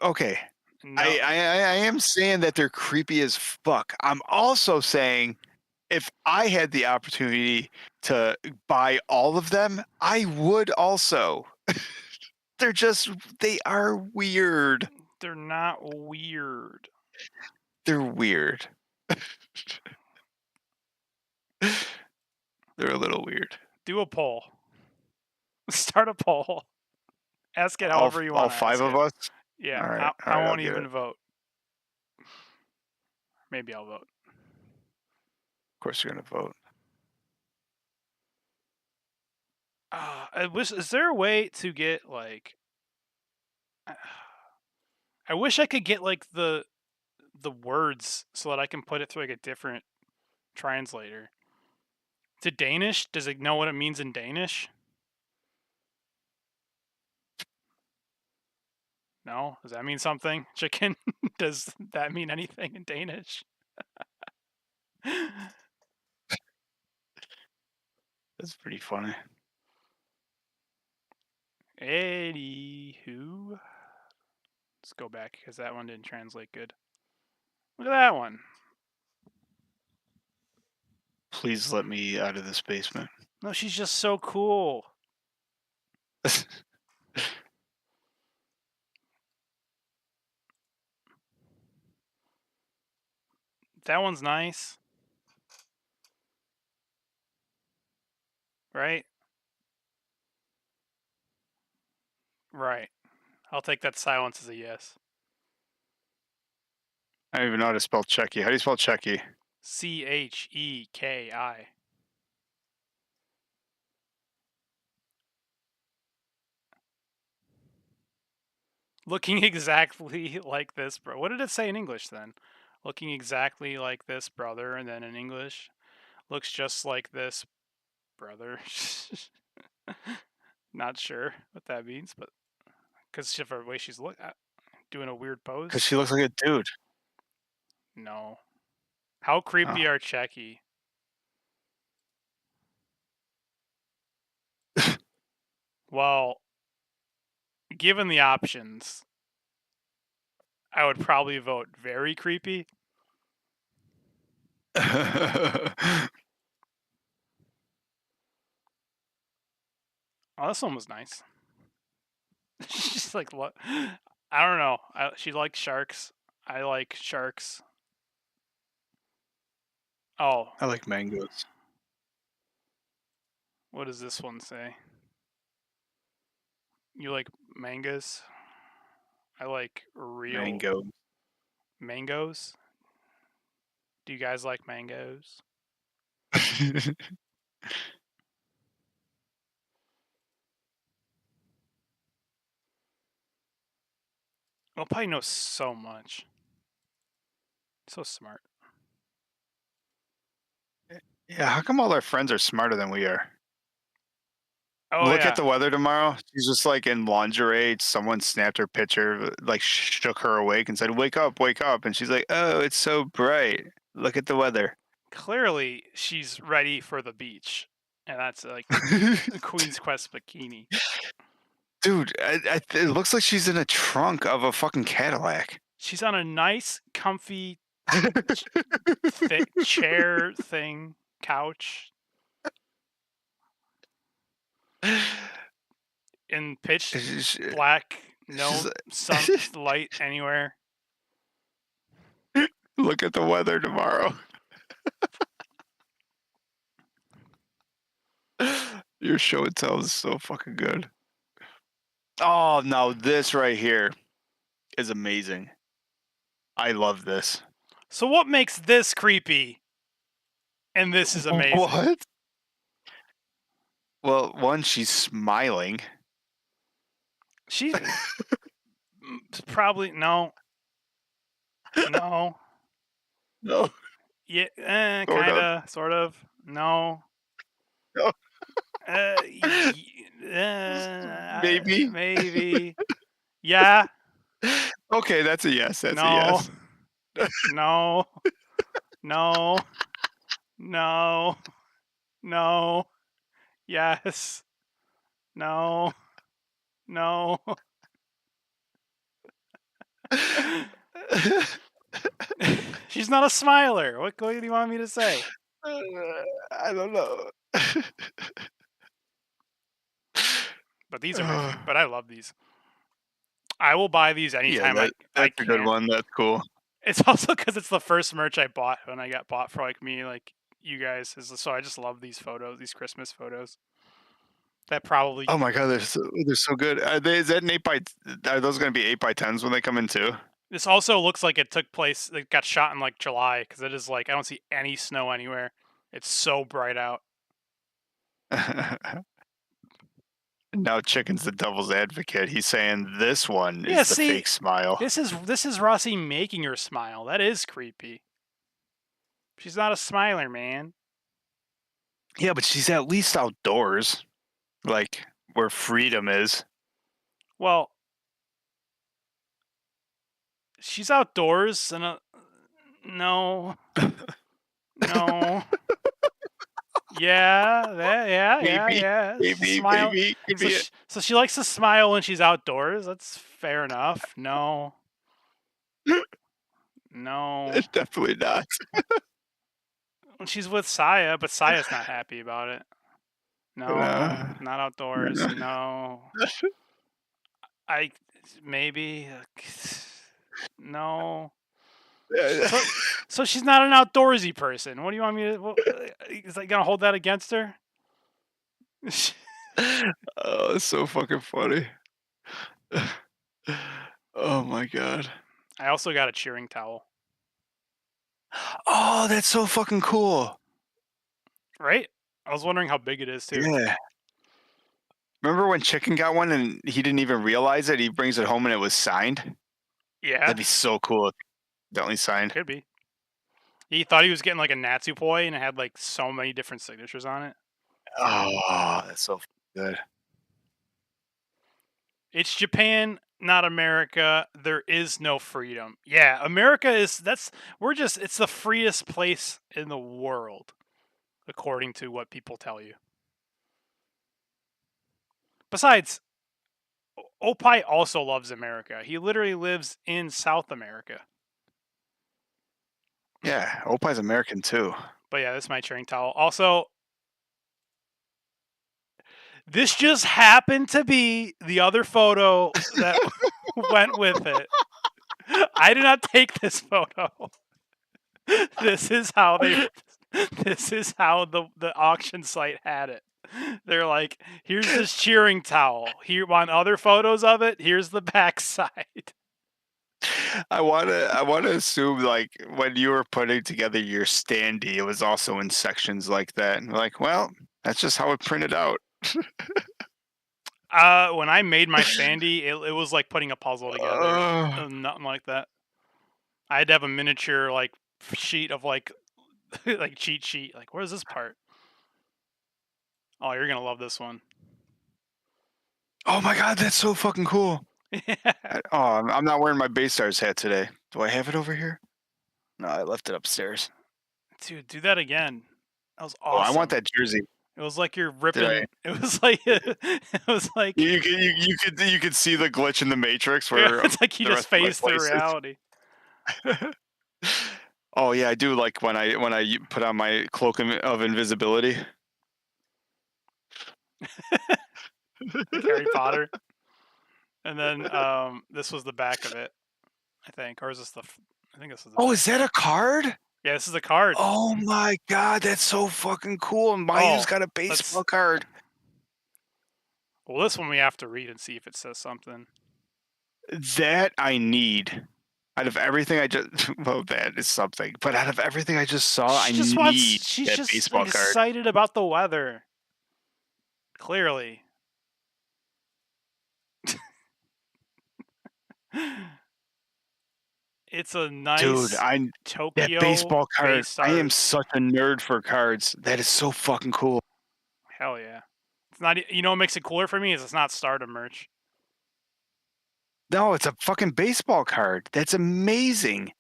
okay. No. I am saying that they're creepy as fuck. I'm also saying if I had the opportunity to buy all of them, I would also. They are weird. They're not weird. They're weird. They're a little weird. Do a poll. Start a poll. Ask it however you want. All five of us? Yeah. All right, I won't even vote. Maybe I'll vote. Of course you're going to vote. Is there a way to get like? I wish I could get like the words so that I can put it through like a different translator. To Danish? Does it know what it means in Danish? No? Does that mean something? Chicken? Does that mean anything in Danish? That's pretty funny. Anywho. Let's go back because that one didn't translate good. Look at that one. Please let me out of this basement. No, she's just so cool. That one's nice. Right? Right. I'll take that silence as a yes. I don't even know how to spell Checky. How do you spell Checky? Cheki. Looking exactly like this, bro. What did it say in English then? Looking exactly like this, brother, and then in English, looks just like this, brother. Not sure what that means, but because of the way she's doing a weird pose. Because she looks like a dude. No. How creepy are Checky? Well, given the options, I would probably vote very creepy. Oh, this one was nice. She's like, what? I don't know. She likes sharks. I like sharks. Oh. I like mangoes. What does this one say? You like mangoes? I like real mangoes. Do you guys like mangoes? I'll probably know so much. So smart. Yeah, how come all our friends are smarter than we are? Oh, Look yeah. at the weather tomorrow. She's just like in lingerie. Someone snapped her picture, like shook her awake and said, wake up. And she's like, oh, it's so bright. Look at the weather. Clearly, she's ready for the beach. And that's like a Queen's Quest bikini. Dude, it looks like she's in a trunk of a fucking Cadillac. She's on a nice, comfy chair thing, couch. In pitch black, no sunlight anywhere. Look at the weather tomorrow. Your show and tell is so fucking good. Oh, no, this right here is amazing. I love this. So what makes this creepy? And this is amazing. What? Well, one, she's smiling. She's probably no. No. Yeah, kinda, sort of. No. No. Maybe. Maybe. Yeah. Okay, that's a yes. That's a yes. No. No. No. No. Yes. No. No. She's not a smiler. What do you want me to say? I don't know. But these are but I love these. I will buy these anytime I that's can. A good one. That's cool. It's also because it's the first merch I bought when I got bought for like me, like you guys. So I just love these photos, these Christmas photos. That probably. Oh my god, they're so good. Is that an 8x? Are those going to be 8x10s when they come in too? This also looks like it took place. It got shot in like July because it is like I don't see any snow anywhere. It's so bright out. Now Chicken's the devil's advocate. He's saying this one Yeah, is the see, fake smile. this is Rossi making her smile. That is creepy. She's not a smiler, man. Yeah, but she's at least outdoors, like where freedom is. Well, she's outdoors and no. No. Yeah, Maybe, yeah. Smile. maybe. Could be it. So she likes to smile when she's outdoors. That's fair enough. No. No. Definitely not. When she's with Saya, but Saya's not happy about it. No, not outdoors. No. I maybe no. So she's not an outdoorsy person. What do you want me to? Is that gonna hold that against her? Oh, it's so fucking funny. Oh my god. I also got a cheering towel. Oh, that's so fucking cool. Right? I was wondering how big it is too. Yeah. Remember when Chicken got one and he didn't even realize it? He brings it home and it was signed. Yeah. That'd be so cool. Definitely signed. Could be. He thought he was getting like a Natsupoi and it had like so many different signatures on it. Oh, that's so good. It's Japan, not America. There is no freedom. Yeah, America is it's the freest place in the world, according to what people tell you. Besides, Opie also loves America. He literally lives in South America. Yeah, Opie's American too. But yeah, this is my cheering towel. Also, this just happened to be the other photo that went with it. I did not take this photo. This is how the auction site had it. They're like, here's this cheering towel. Here on other photos of it, here's the backside. I wanna assume like when you were putting together your standee, it was also in sections like that. And like, well, that's just how it printed out. When I made my standee, it was like putting a puzzle together. Nothing like that. I had to have a miniature like sheet of like like cheat sheet. Like, where's this part? Oh, you're gonna love this one. Oh my god, that's so fucking cool. Yeah. Oh, I'm not wearing my Baystars hat today. Do I have it over here? No, I left it upstairs. Dude, do that again. That was Oh, awesome. I want that jersey. It was like you're ripping. It was like you could see the glitch in the Matrix where it's like you just faced the reality. Oh yeah, I do like when I put on my cloak of invisibility. Like Harry Potter. And then this was the back of it, I think, or is this I think this is. Oh, is that a card? Yeah, this is a card. Oh my god, that's so fucking cool. And Mayu's got a baseball card. Well, this one we have to read and see if it says something. That I need. Out of everything I just that is something. But out of everything I just saw, she's that just baseball card. Excited about the weather. Clearly. It's a nice Tokyo that baseball card. Baystars. I am such a nerd for cards. That is so fucking cool. Hell yeah. It's not, you know what makes it cooler for me is it's not Stardom merch. No, it's a fucking baseball card. That's amazing.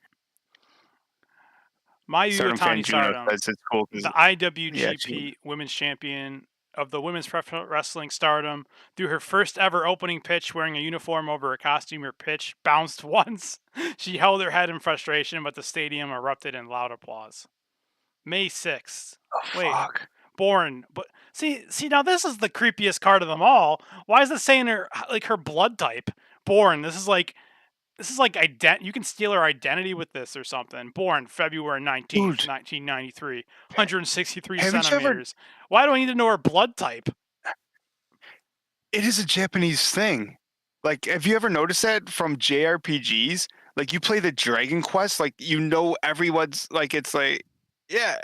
Mayu Otani Stardom says it's cool the IWGP Women's Champion of the Women's Professional Wrestling Stardom, threw her first ever opening pitch wearing a uniform over a costume. Her pitch bounced once. She held her head in frustration, but the stadium erupted in loud applause. May 6th. Oh, wait, fuck. Born. But see, now this is the creepiest card of them all. Why is it saying her blood type? Born. This is like you can steal her identity with this or something. Born February 19th, 1993, 163 centimeters. Why do I need to know her blood type? It is a Japanese thing. Like, have you ever noticed that from JRPGs? Like, you play the Dragon Quest, like, you know everyone's, like, it's like, yeah,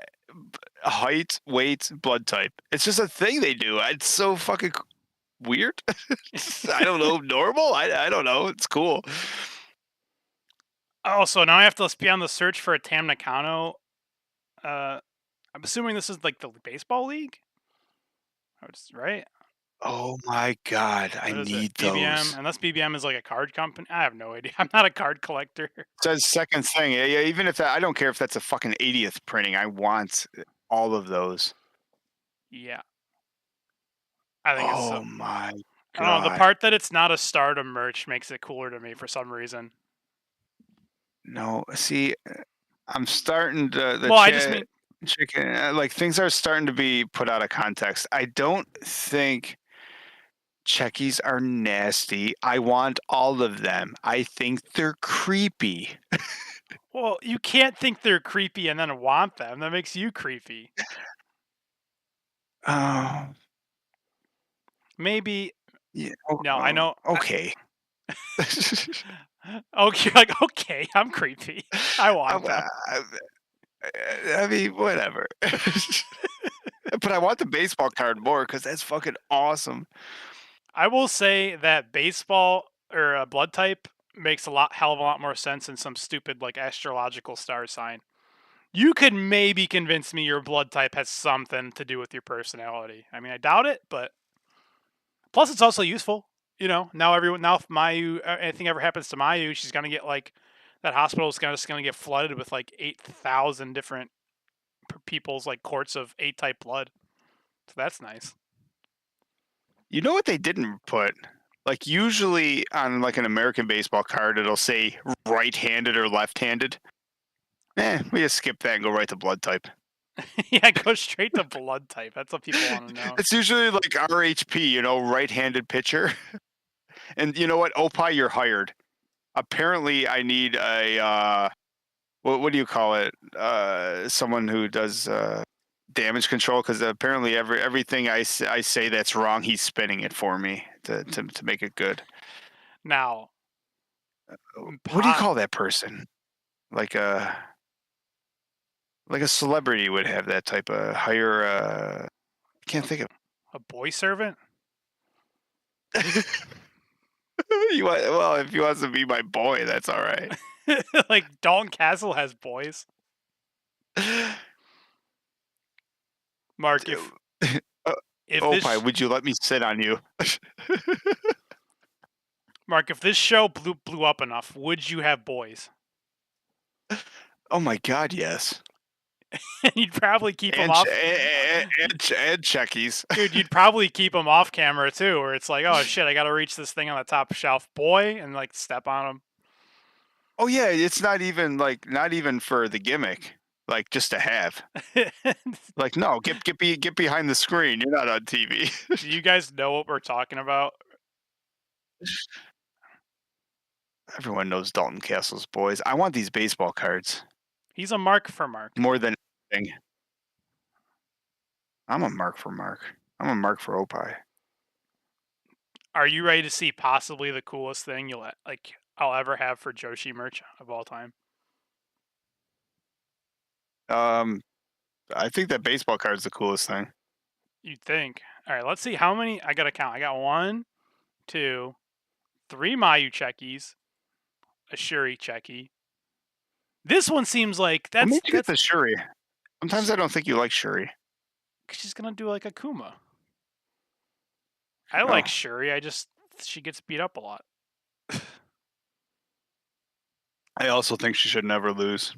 height, weight, blood type. It's just a thing they do. It's so fucking weird. I don't know, normal. I don't know. It's cool. Oh, so now I have to be on the search for a Tam Nakano. I'm assuming this is like the baseball league, right? Oh my god, I What is it? need BBM? those. Unless BBM is like a card company. I have no idea. I'm not a card collector. Says second thing. Yeah, even if I don't care if that's a fucking 80th printing. I want all of those. Yeah, I think it's so. Oh my I don't know. The god. part that it's not a Stardom merch makes it cooler to me for some reason. No, see, I'm starting to the Well, I just chat mean, chicken like things are starting to be put out of context. I don't think Checkies are nasty. I want all of them. I think they're creepy. well, you can't think they're creepy and then want them. That makes you creepy. Oh, Maybe. yeah. No, I know. Okay. Okay, like okay, I'm creepy. I want them. I, I mean, whatever. But I want the baseball card more because that's fucking awesome. I will say that baseball or a blood type makes hell of a lot more sense than some stupid like astrological star sign. You could maybe convince me your blood type has something to do with your personality. I mean, I doubt it, but plus it's also useful. You know, now if Mayu anything ever happens to Mayu, she's gonna get like that hospital is gonna get flooded with like 8,000 different people's like quarts of A type blood. So that's nice. You know what they didn't put? Like usually on like an American baseball card, it'll say right-handed or left-handed. We just skip that and go right to blood type. Yeah, go straight to blood type. That's what people want to know. It's usually like RHP, right-handed pitcher. And you know what, Opie, you're hired. Apparently, I need a what do you call it? Someone who does damage control because apparently everything I say that's wrong, he's spinning it for me to make it good. Now, What do you call that person? Like a celebrity would have that type of higher. I can't think of. a boy servant? Well, if he wants to be my boy, that's all right. Like Dalton Castle has boys. Mark, if Opie, this would you let me sit on you? Mark, if this show blew up enough, would you have boys? Oh my God, yes. And you'd probably keep them off. And checkies. Dude, you'd probably keep them off camera too, where it's like, oh shit, I gotta reach this thing on the top shelf, boy, and like step on them. Oh yeah, it's not even for the gimmick, like just to have. Like no, get behind the screen. You're not on TV. Do you guys know what we're talking about? Everyone knows Dalton Castle's boys. I want these baseball cards He's a mark for Mark. more than anything. I'm a mark for Mark. I'm a mark for Opie. Are you ready to see possibly the coolest thing I'll ever have for Joshi merch of all time? I think that baseball card's the coolest thing. You'd think. All right, let's see how many. I gotta count. I got 1, 2, 3 Mayu checkies, a Shuri checky. This one seems like What made you get the Shuri? Sometimes I don't think you like Shuri. She's gonna do like a Kuma. I like Shuri. She gets beat up a lot. I also think she should never lose.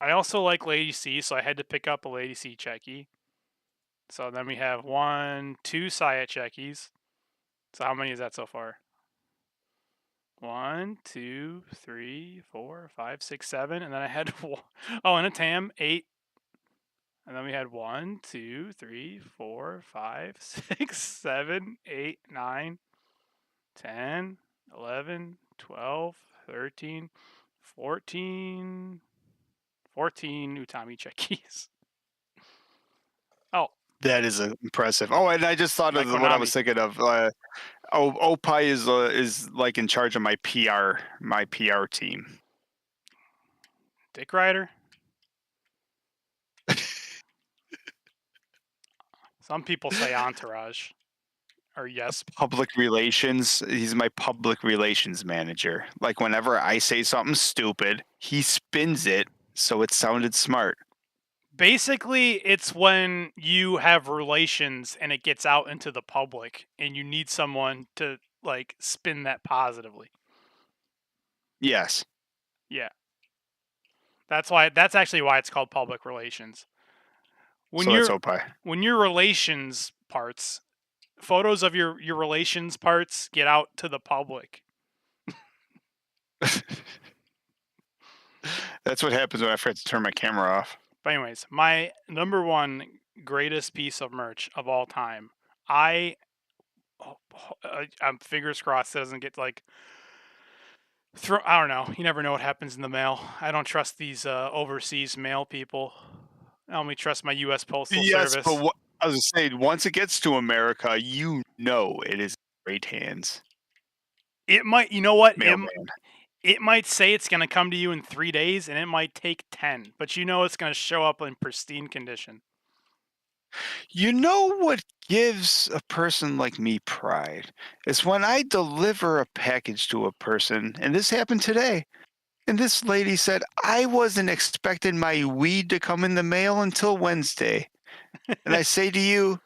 I also like Lady C, so I had to pick up a Lady C checky. So then we have 1, 2 Saya checkies. So how many is that so far? 1, 2, 3, 4, 5, 6, 7, and then I had and a Tam 8, and then we had 1, 2, 3, 4, 5, 6, 7, 8, 9, 10, 11, 12, 13, 14 Utami checkies. Oh, that is impressive. Oh, and I just thought like of what I was thinking of. Opie is like in charge of my PR team. Dick Rider. Some people say Entourage or yes. Public relations. He's my public relations manager. Like whenever I say something stupid, he spins it so it sounded smart. Basically, it's when you have relations and it gets out into the public and you need someone to like spin that positively. Yes. Yeah. That's actually why it's called public relations. When So that's your Opie. when your relations parts, photos of your relations parts get out to the public. That's what happens when I forget to turn my camera off. But anyways, my number one greatest piece of merch of all time. I'm fingers crossed it doesn't get like I don't know. You never know what happens in the mail. I don't trust these overseas mail people. I only trust my U.S. Postal Yes, Service. but what I was saying, once it gets to America, you know it is in great hands. It might, you know what? Mailman. It might say it's going to come to you in 3 days, and it might take 10, but you know it's going to show up in pristine condition. You know what gives a person like me pride? Is when I deliver a package to a person, and this happened today. And this lady said, I wasn't expecting my weed to come in the mail until Wednesday. And I say to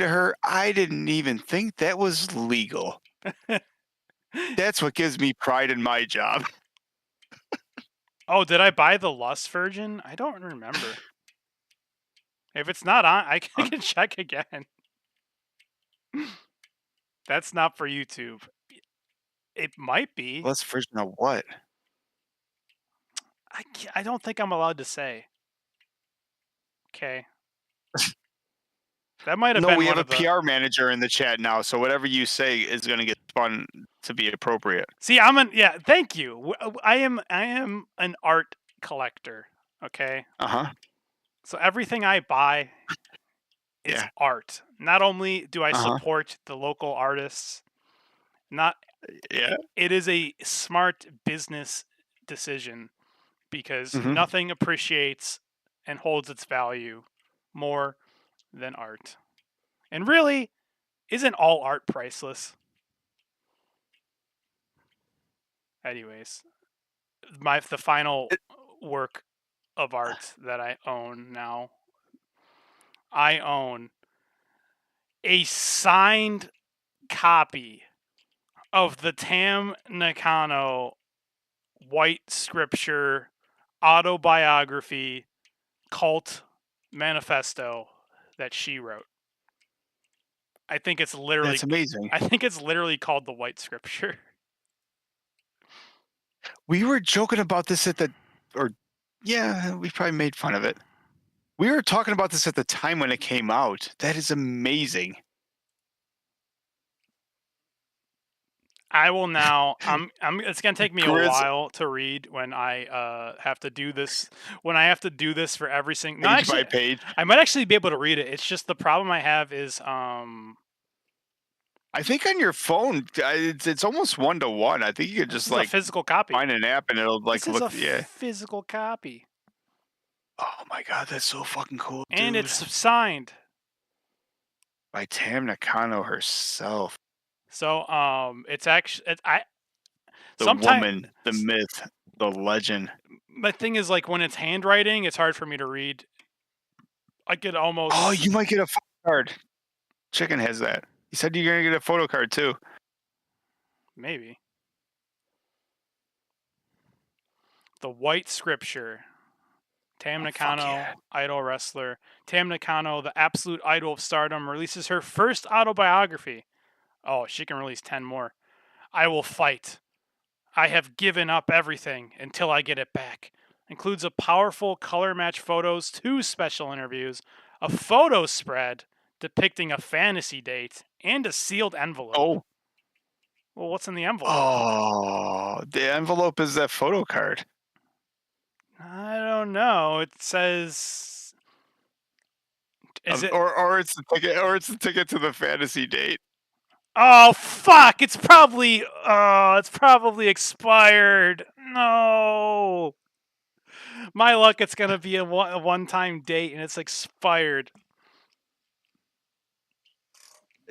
her, I didn't even think that was legal. That's what gives me pride in my job. Oh, did I buy the Lust Virgin? I don't remember. If it's not on, I can check again. That's not for YouTube. It might be. Lust Virgin of what? I don't think I'm allowed to say. Okay. That might have No, been we have one a of the... PR manager in the chat now, so whatever you say is going to get spun to be appropriate. See, yeah, thank you. I am an art collector, okay? Uh-huh. So everything I buy is art. Not only do I support the local artists, it is a smart business decision because nothing appreciates and holds its value more than art. And really, isn't all art priceless? Anyways, the final work of art that I own now. I own a signed copy of the Tam Nakano White Scripture autobiography cult manifesto that she wrote. I think it's literally... That's amazing. I think it's literally called the White Scripture. We were joking about this we probably made fun of it. We were talking about this at the time when it came out. That is amazing. I will now. It's gonna take me a while to read when I have to do this. When I have to do this for every single page by page. I might actually be able to read it. It's just the problem I have is I think on your phone, it's almost 1-to-1. I think you could just like a physical copy. Find an app and it'll like look. Physical copy. Oh my god, that's so fucking cool, dude. And it's signed by Tam Nakano herself. So it's actually the woman, the myth, the legend. My thing is like when it's handwriting, it's hard for me to read. I could almost... Oh, you might get a photo card. Chicken has that. He said you're gonna get a photo card too. Maybe. The White Scripture. Tam Nakano, idol wrestler. Tam Nakano, the absolute idol of Stardom, releases her first autobiography. Oh, she can release 10 more. I will fight. I have given up everything until I get it back. Includes a powerful color match photos, 2 special interviews, a photo spread depicting a fantasy date, and a sealed envelope. Oh. Well, what's in the envelope? Oh, the envelope is that photo card. I don't know. It says... Or it's the ticket, or it's the ticket to the fantasy date. Oh fuck! It's probably expired. No. My luck, it's gonna be a one-time date, and it's expired.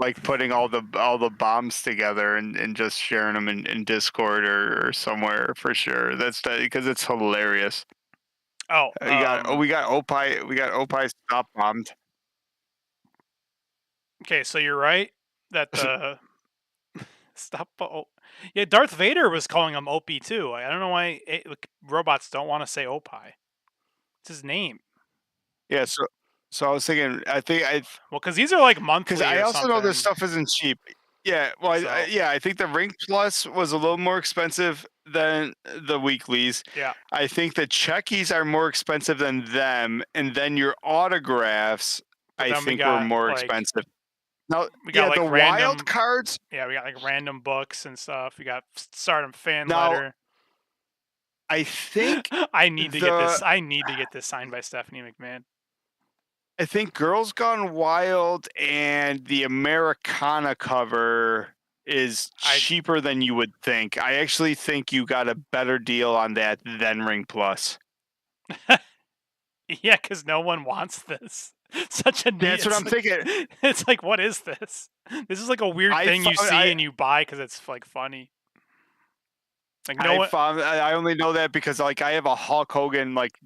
like putting all the bombs together and just sharing them in Discord or somewhere for sure. That's because it's hilarious. Oh, We got Opie stop bombed. okay, so you're right that the stop. Yeah, Darth Vader was calling him Opie too. I don't know why robots don't want to say Opie. It's his name. Yeah, so I was thinking, Well, because these are like because monthly I or also know this something. stuff isn't cheap. Yeah, well, So I think the Ring Plus was a little more expensive than the weeklies. yeah, I think the checkies are more expensive than them, and then your autographs, but I then we think, were got more like expensive. Now, we got yeah, the like wild random. cards. Yeah, we got like random books and stuff. We got Stardom fan Now, letter. I think I need to get the this. I need to get this signed by Stephanie McMahon. I think Girls Gone Wild and the Americana cover is I cheaper than you would think. I actually think you got a better deal on that than Ring Plus. yeah, because no one wants this. Such a neat. That's what I'm thinking. It's like, what is this? This is like a weird I thing you found see and you buy because it's like funny. Like no one. I only know that because like I have a Hulk Hogan like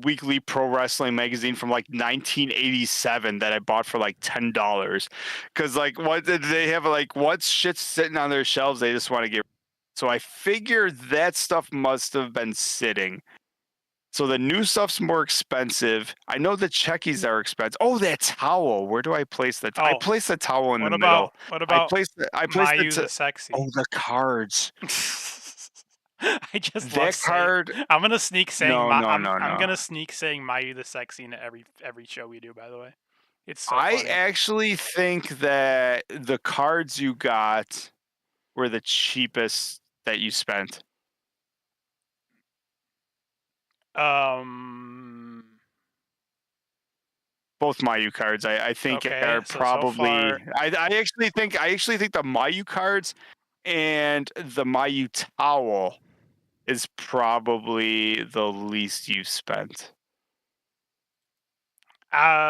weekly pro wrestling magazine from like 1987 that I bought for like $10. Because like what did they have like what shit's sitting on their shelves they just want to get. So I figured that stuff must have been sitting. So the new stuff's more expensive. I know the checkies are expensive. Oh, that towel. Where do I place that? I Oh, place the towel in the middle. what about I place it Mayu to. the sexy? Oh, the cards. I just love That saying. card. I'm gonna sneak saying No, no, I'm no. gonna sneak saying Mayu the sexy into every show we do. By the way, it's so I funny. actually think that the cards you got were the cheapest that you spent. Um. Both Mayu cards, I think, Okay. are So probably. far, I actually think the Mayu cards and the Mayu towel is probably the least you've spent.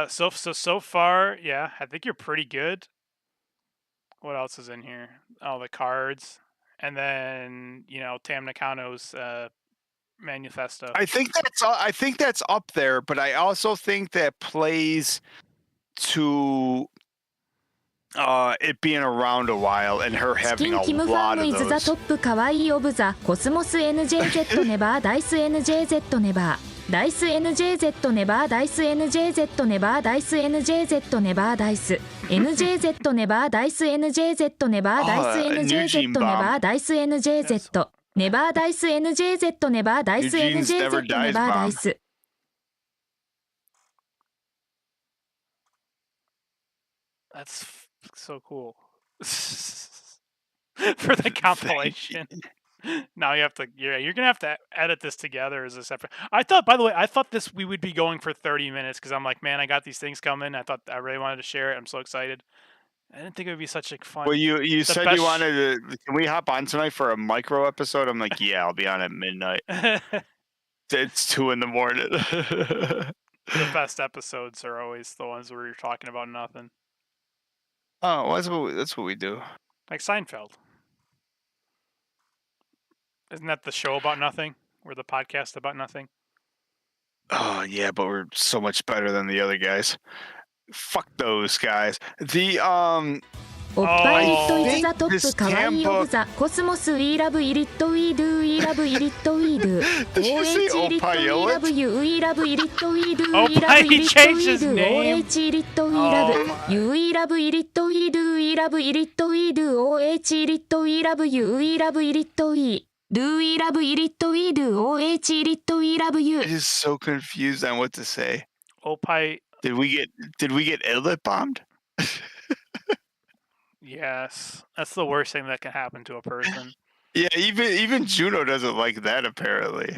so far, yeah, I think you're pretty good. What else is in here? All the cards, and then Tam Nakano's manifesto. I think that's up there, but I also think that plays to it being around a while and her チ having キン a キムファ lot ン of イズザ those. トップかわいいオブザコスモス NJZ ネバーダイス NJZ ネバーダイス NJZ ネバーダイス NJZ ネバーダイス NJZ ネバーダイス NJZ ネバーダイス NJZ ネバーダイス NJZ ネバーダイス NJZ ネバーダイス NJZ ネバーダイス Eugene's Never NJZ ネ Dies バーダイ bomb. ス That's so cool. For the compilation. Now you have to. You're gonna have to edit this together as a separate. By the way, I thought we would be going for 30 minutes because I'm like, man, I got these things coming. I really wanted to share it. I'm so excited. I didn't think it would be such a fun. Well, you The said you best. wanted to. Can we hop on tonight for a micro episode? I'm like, yeah, I'll be on at midnight. It's 2 in the morning. The best episodes are always the ones where you're talking about nothing, Oh, well, that's what we do. like Seinfeld. Isn't that the show about nothing, or the podcast about nothing? Oh yeah, but we're so much better than the other guys. Fuck those guys. The おっぱいリット I イズ think ザトッ this プかわいいオブ handbook. ザコスモス We love イリット We do We love イリット We do Did you say OH イリット We Opie love You We love イリット We do Oh, We love イリット changed We his do name. OH イリット We Oh, love my. You We love イリット We do We love イリット We do OH イリット We love You We love イリット We Do We love イリット We do OH イリット We love You I'm just so confused on what to say. Opie. Did we get Illit bombed? Yes, that's the worst thing that can happen to a person. Yeah, even Juno doesn't like that apparently.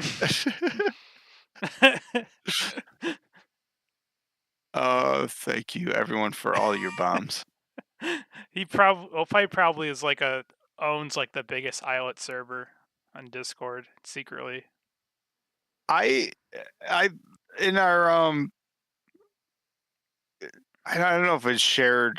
Thank you everyone for all your bombs. Opie probably is owns like the biggest islet server on Discord secretly. I in our I don't know if it's shared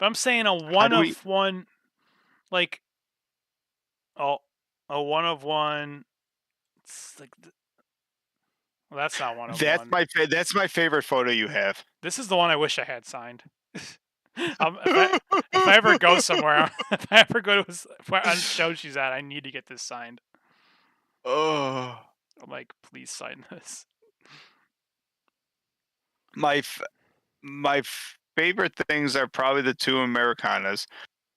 But I'm saying a How one do we? of one, like, oh, a one of one. It's like, well, that's not one of one. That's my favorite photo you have. This is the one I wish I had signed. If I ever go somewhere, if I ever go to a show she's at, I need to get this signed. Oh, I'm like, please sign this. my favorite things are probably the two Americanas.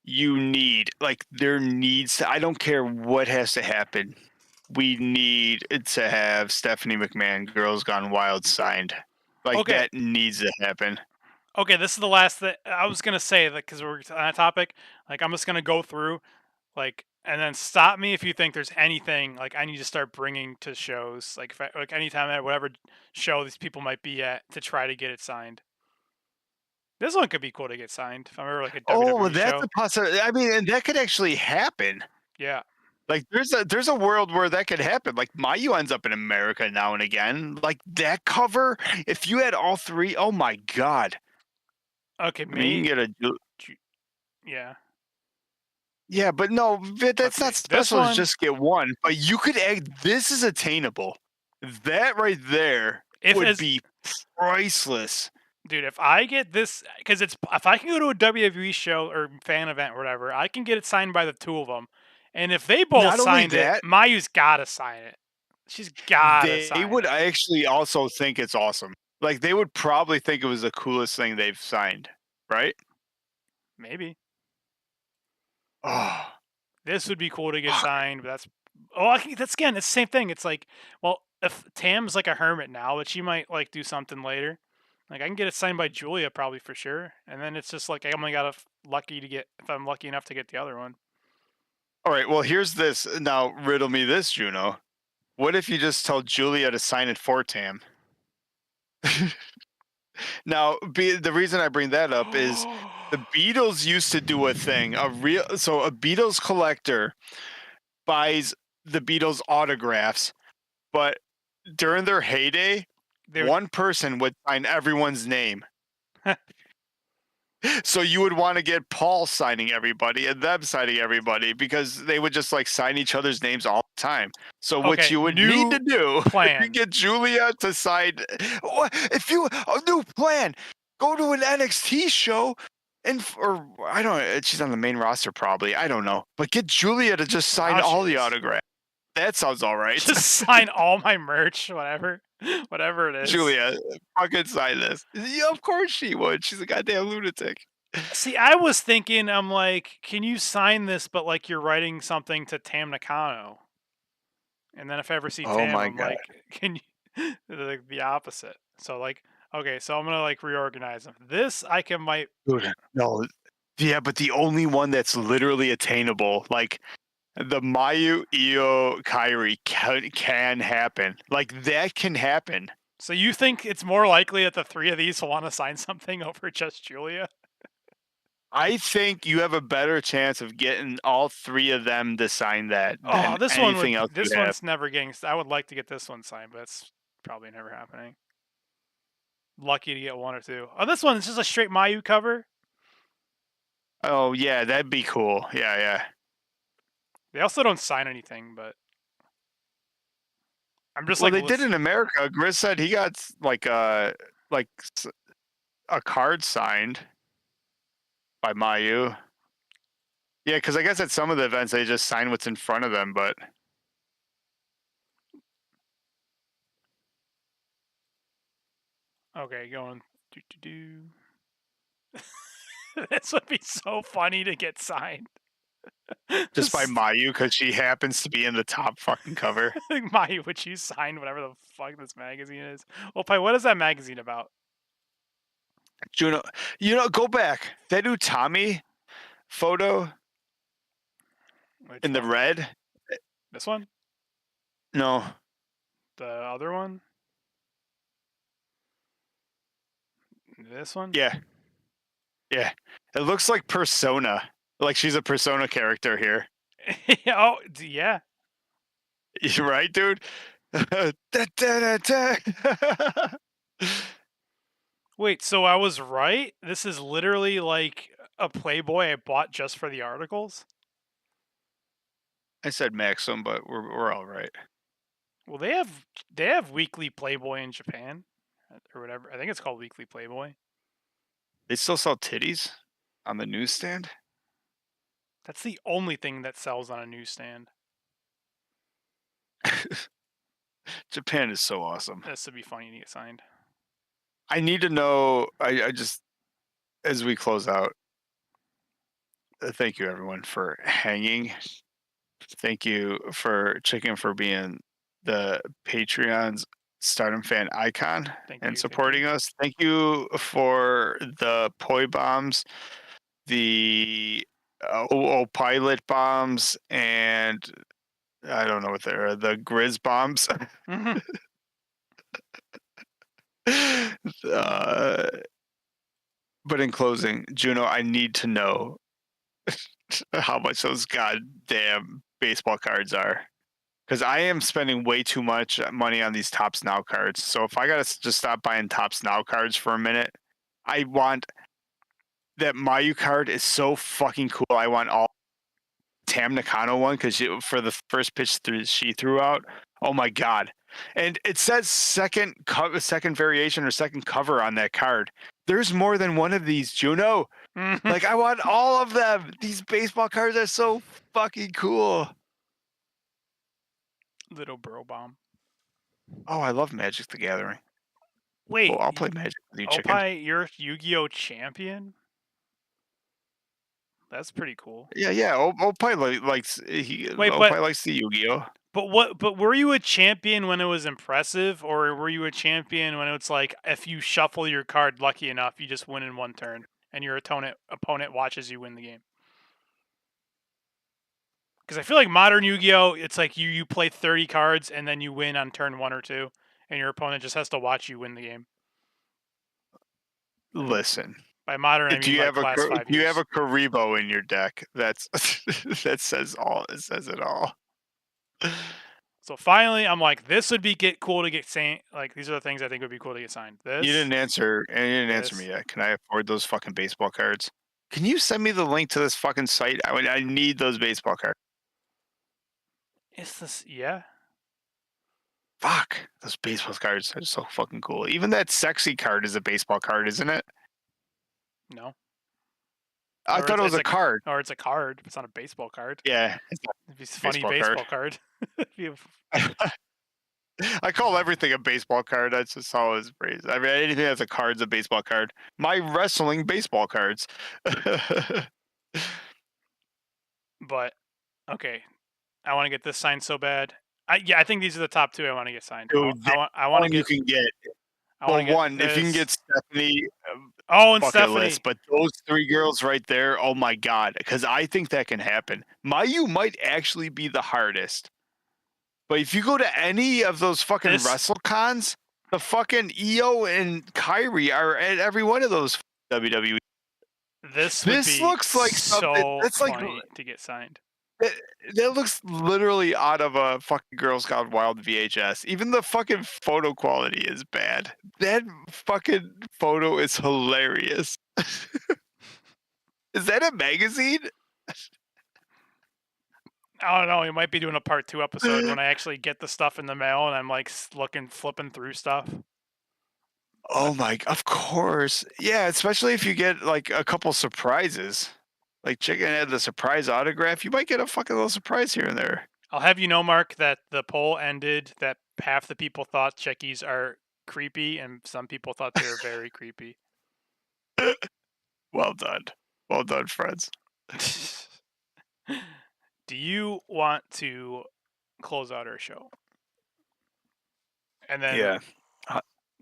There needs to, I don't care what has to happen. We need to have Stephanie McMahon Girls Gone Wild signed. Like Okay. that needs to happen. Okay, this is the last that I was gonna say that because we're on that topic. Like, I'm just gonna go through, like, and then stop me if you think there's anything like I need to start bringing to shows. Like, like anytime at whatever show these people might be at to try to get it signed. This one could be cool to get signed if I'm ever like a Oh, well, WWE that's show. a possibility. I mean, and that could actually happen. Yeah. Like there's a world where that could happen. Like Mayu ends up in America now and again. Like that cover, if you had all three, oh my god. Okay, I mean, you can get a yeah. yeah, but no, that's Okay, not this special to one- just get one. But you could this is attainable. That right there would be priceless. Dude, if I get this, because if I can go to a WWE show or fan event or whatever, I can get it signed by the two of them. And if they both Not only signed it, that- Mayu's gotta sign it. She's gotta sign They would it. actually also think it's awesome. Like they would probably think it was the coolest thing they've signed, right? Maybe. Oh, This would be cool to get signed, but that's again, it's the same thing. It's like, well, if Tam's like a hermit now, but she might like do something later. Like I can get it signed by Julia probably for sure, and then it's just like I only got lucky to get if I'm lucky enough to get the other one. all right. Well, here's this. Now, riddle me this, Juno. What if you just told Julia to sign it for Tam? Now, the reason I bring that up is the Beatles used to do a thing. A Beatles collector buys the Beatles autographs, but during their heyday, one person would sign everyone's name. So you would want to get Paul signing everybody and them signing everybody because they would just like sign each other's names all the time. So what you would need to do is get Julia to sign. If you a new plan, go to an NXT show or I don't know, she's on the main roster probably. I don't know, but get Julia to just sign all the autographs. That sounds all right. Just sign all my merch, whatever it is. Julia, fucking sign this. Yeah, of course she would. She's a goddamn lunatic. See, I was thinking, I'm like, can you sign this, but like you're writing something to Tam Nakano? And then if I ever see Tam, I'm like, can you the opposite? So like, okay, so I'm gonna like reorganize them. This I might. Dude, no, yeah, but the only one that's literally attainable, like the Mayu Io Kairi can happen. Like that can happen. So you think it's more likely that the three of these will want to sign something over just Julia? I think you have a better chance of getting all three of them to sign that. Oh, this anything else. This one's never getting. I would like to get this one signed, but it's probably never happening. Lucky to get one or two. Oh, this one is just a straight Mayu cover. Oh yeah, that'd be cool. Yeah. They also don't sign anything, but I'm just well, like. They did in America. Grizz said he got like a card signed by Mayu. Yeah, because I guess at some of the events they just sign what's in front of them, but. Okay, going. This would be so funny to get signed. Just by Mayu, because she happens to be in the top fucking cover. Mayu, would you sign whatever the fuck this magazine is? Well, Pai, what is that magazine about? Juno, go back. That new Tommy photo in the red. This one? No. The other one? This one? Yeah. It looks like Persona. Like she's a Persona character here. Oh, yeah. You're right, dude? Wait, so I was right? This is literally like a Playboy I bought just for the articles? I said Maxim, but we're all right. Well, they have Weekly Playboy in Japan, or whatever. I think it's called Weekly Playboy. They still sell titties on the newsstand. That's the only thing that sells on a newsstand. Japan is so awesome. This would be funny to get signed. I need to know. I just, as we close out, thank you everyone for hanging. Thank you for Chicken for being the Patreon's Stardom fan icon and supporting us. Thank you for the poi bombs, the pilot bombs, and I don't know what they're the Grizz bombs. But in closing, Juno, I need to know how much those goddamn baseball cards are. Because I am spending way too much money on these Tops Now cards. So if I gotta just stop buying Tops Now cards for a minute, I want that Mayu card is so fucking cool. I want all Tam Nakano one because for the first pitch she threw out. Oh my god! And it says second variation or second cover on that card. There's more than one of these, Juno. Like I want all of them. These baseball cards are so fucking cool. Little bro bomb. Oh, I love Magic the Gathering. Wait, I'll play Magic with you, Chicken. Opie, you're Yu-Gi-Oh champion? That's pretty cool. Yeah. Opie likes likes the Yu-Gi-Oh. But were you a champion when it was impressive, or were you a champion when it's like if you shuffle your card lucky enough, you just win in one turn, and your opponent watches you win the game? Because I feel like modern Yu-Gi-Oh, it's like you play 30 cards and then you win on turn 1 or 2, and your opponent just has to watch you win the game. Listen. By modern, I mean do you like last 5 years. Do you have a Karibo in your deck? That says all. It says it all. So finally, I'm like, this would be cool to get signed. Like these are the things I think would be cool to get signed. This. You didn't answer, and you didn't answer me yet. Can I afford those fucking baseball cards? Can you send me the link to this fucking site? I need those baseball cards. Is this yeah? Fuck, those baseball cards are so fucking cool. Even that sexy card is a baseball card, isn't it? No. I thought it was a card. Or it's a card. It's not a baseball card. Yeah. It'd be a funny baseball card. I call everything a baseball card. That's just how it's phrased. I mean, anything that's a card's a baseball card. My wrestling baseball cards. But, okay. I want to get this signed so bad. I think these are the top 2 I want to get signed. Dude, I want to get... You can get... Well, one, if you can get Stephanie... and Stephanie. List, but those 3 girls right there, oh my god, because I think that can happen. Mayu might actually be the hardest. But if you go to any of those fucking WrestleCons, the fucking Io and Kyrie are at every one of those WWE. This looks like so that's funny like, to get signed. That looks literally out of a fucking Girls Gone Wild VHS. Even the fucking photo quality is bad. That fucking photo is hilarious. Is that a magazine? I don't know. We might be doing a part 2 episode when I actually get the stuff in the mail and I'm like flipping through stuff. Oh my! Of course, yeah. Especially if you get like a couple surprises. Like Chicken had the surprise autograph. You might get a fucking little surprise here and there. I'll have you know, Mark, that the poll ended that half the people thought chickies are creepy and some people thought they were very creepy. Well done. Well done, friends. Do you want to close out our show? And then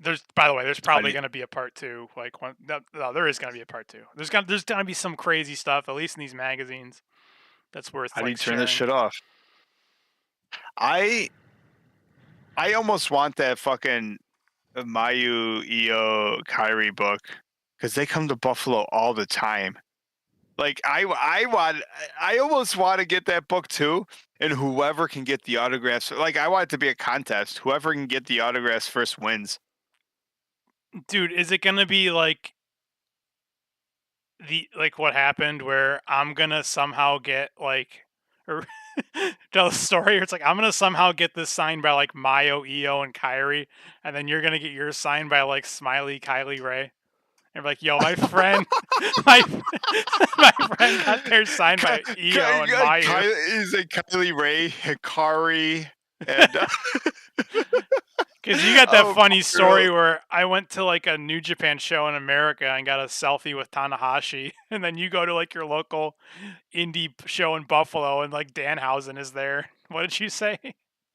there's probably going to be a part 2. Like no, there is going to be a part 2. There's going to be some crazy stuff, at least in these magazines. That's worth. How do you turn this shit off? I almost want that fucking Mayu, Io, Kyrie book because they come to Buffalo all the time. Like I almost want to get that book too, and whoever can get the autographs. Like I want it to be a contest. Whoever can get the autographs first wins. Dude, is it gonna be like what happened where I'm gonna somehow get like or tell the story. It's like I'm gonna somehow get this signed by like Mayo, Io, and Kyrie, and then you're gonna get yours signed by like Smiley, Kylie Ray. And like, yo, my friend, my my friend got theirs signed by Io and Mayu. Is it Kylie Ray, Hikari, and Because you got that oh, funny poor girl. story where I went to like a New Japan show in America and got a selfie with Tanahashi, and then you go to like your local indie show in Buffalo and like Danhausen is there. What did you say?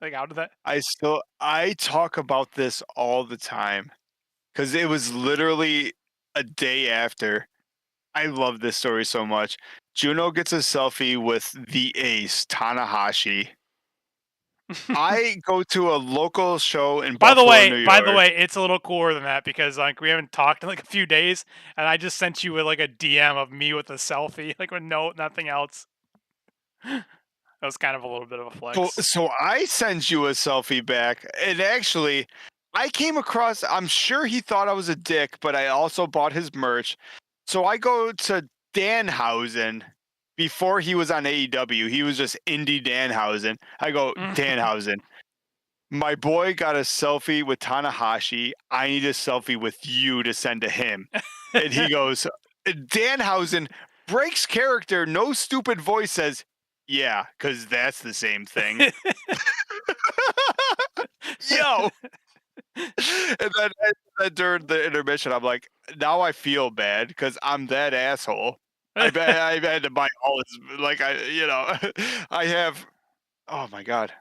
Like, how did that? I talk about this all the time because it was literally a day after. I love this story so much. Juno gets a selfie with the ace, Tanahashi. I go to a local show in Buffalo, New York. By the way, it's a little cooler than that because like we haven't talked in like a few days, and I just sent you with like a DM of me with a selfie, like with nothing else. That was kind of a little bit of a flex. So I send you a selfie back, and actually, I came across. I'm sure he thought I was a dick, but I also bought his merch. So I go to Danhausen before he was on AEW. He was just indie Danhausen. I go, Danhausen, my boy got a selfie with Tanahashi. I need a selfie with you to send to him. And he goes, Danhausen breaks character. No stupid voice says, yeah, because that's the same thing. Yo. And then during the intermission, I'm like, now I feel bad because I'm that asshole. I had to buy all his, like, I have, oh my God.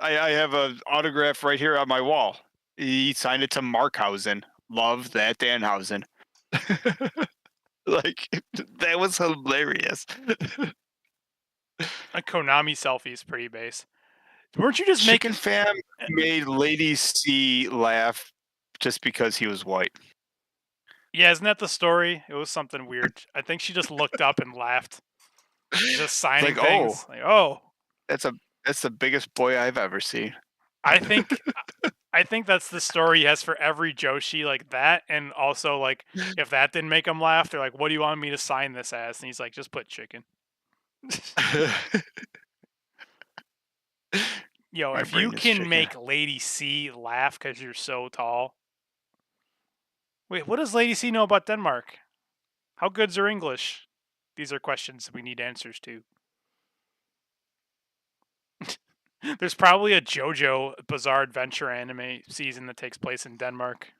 I have an autograph right here on my wall. He signed it to Markhausen. Love that Danhausen. Like, that was hilarious. A Konami selfie is pretty base. Weren't you just Chicken making? Fam made Lady C laugh just because he was white. Yeah, isn't that the story? It was something weird. I think she just looked up and laughed. Just signing like, things. oh, Like, oh, that's the biggest boy I've ever seen. I think that's the story he has for every Joshi like that, and also like if that didn't make him laugh, they're like, "What do you want me to sign this as?" And he's like, "Just put chicken." Yo, My if you brain is can chicken. make Lady C laugh because you're so tall. Wait, what does Lady C know about Denmark? How good's her English? These are questions we need answers to. There's probably a JoJo Bizarre Adventure anime season that takes place in Denmark.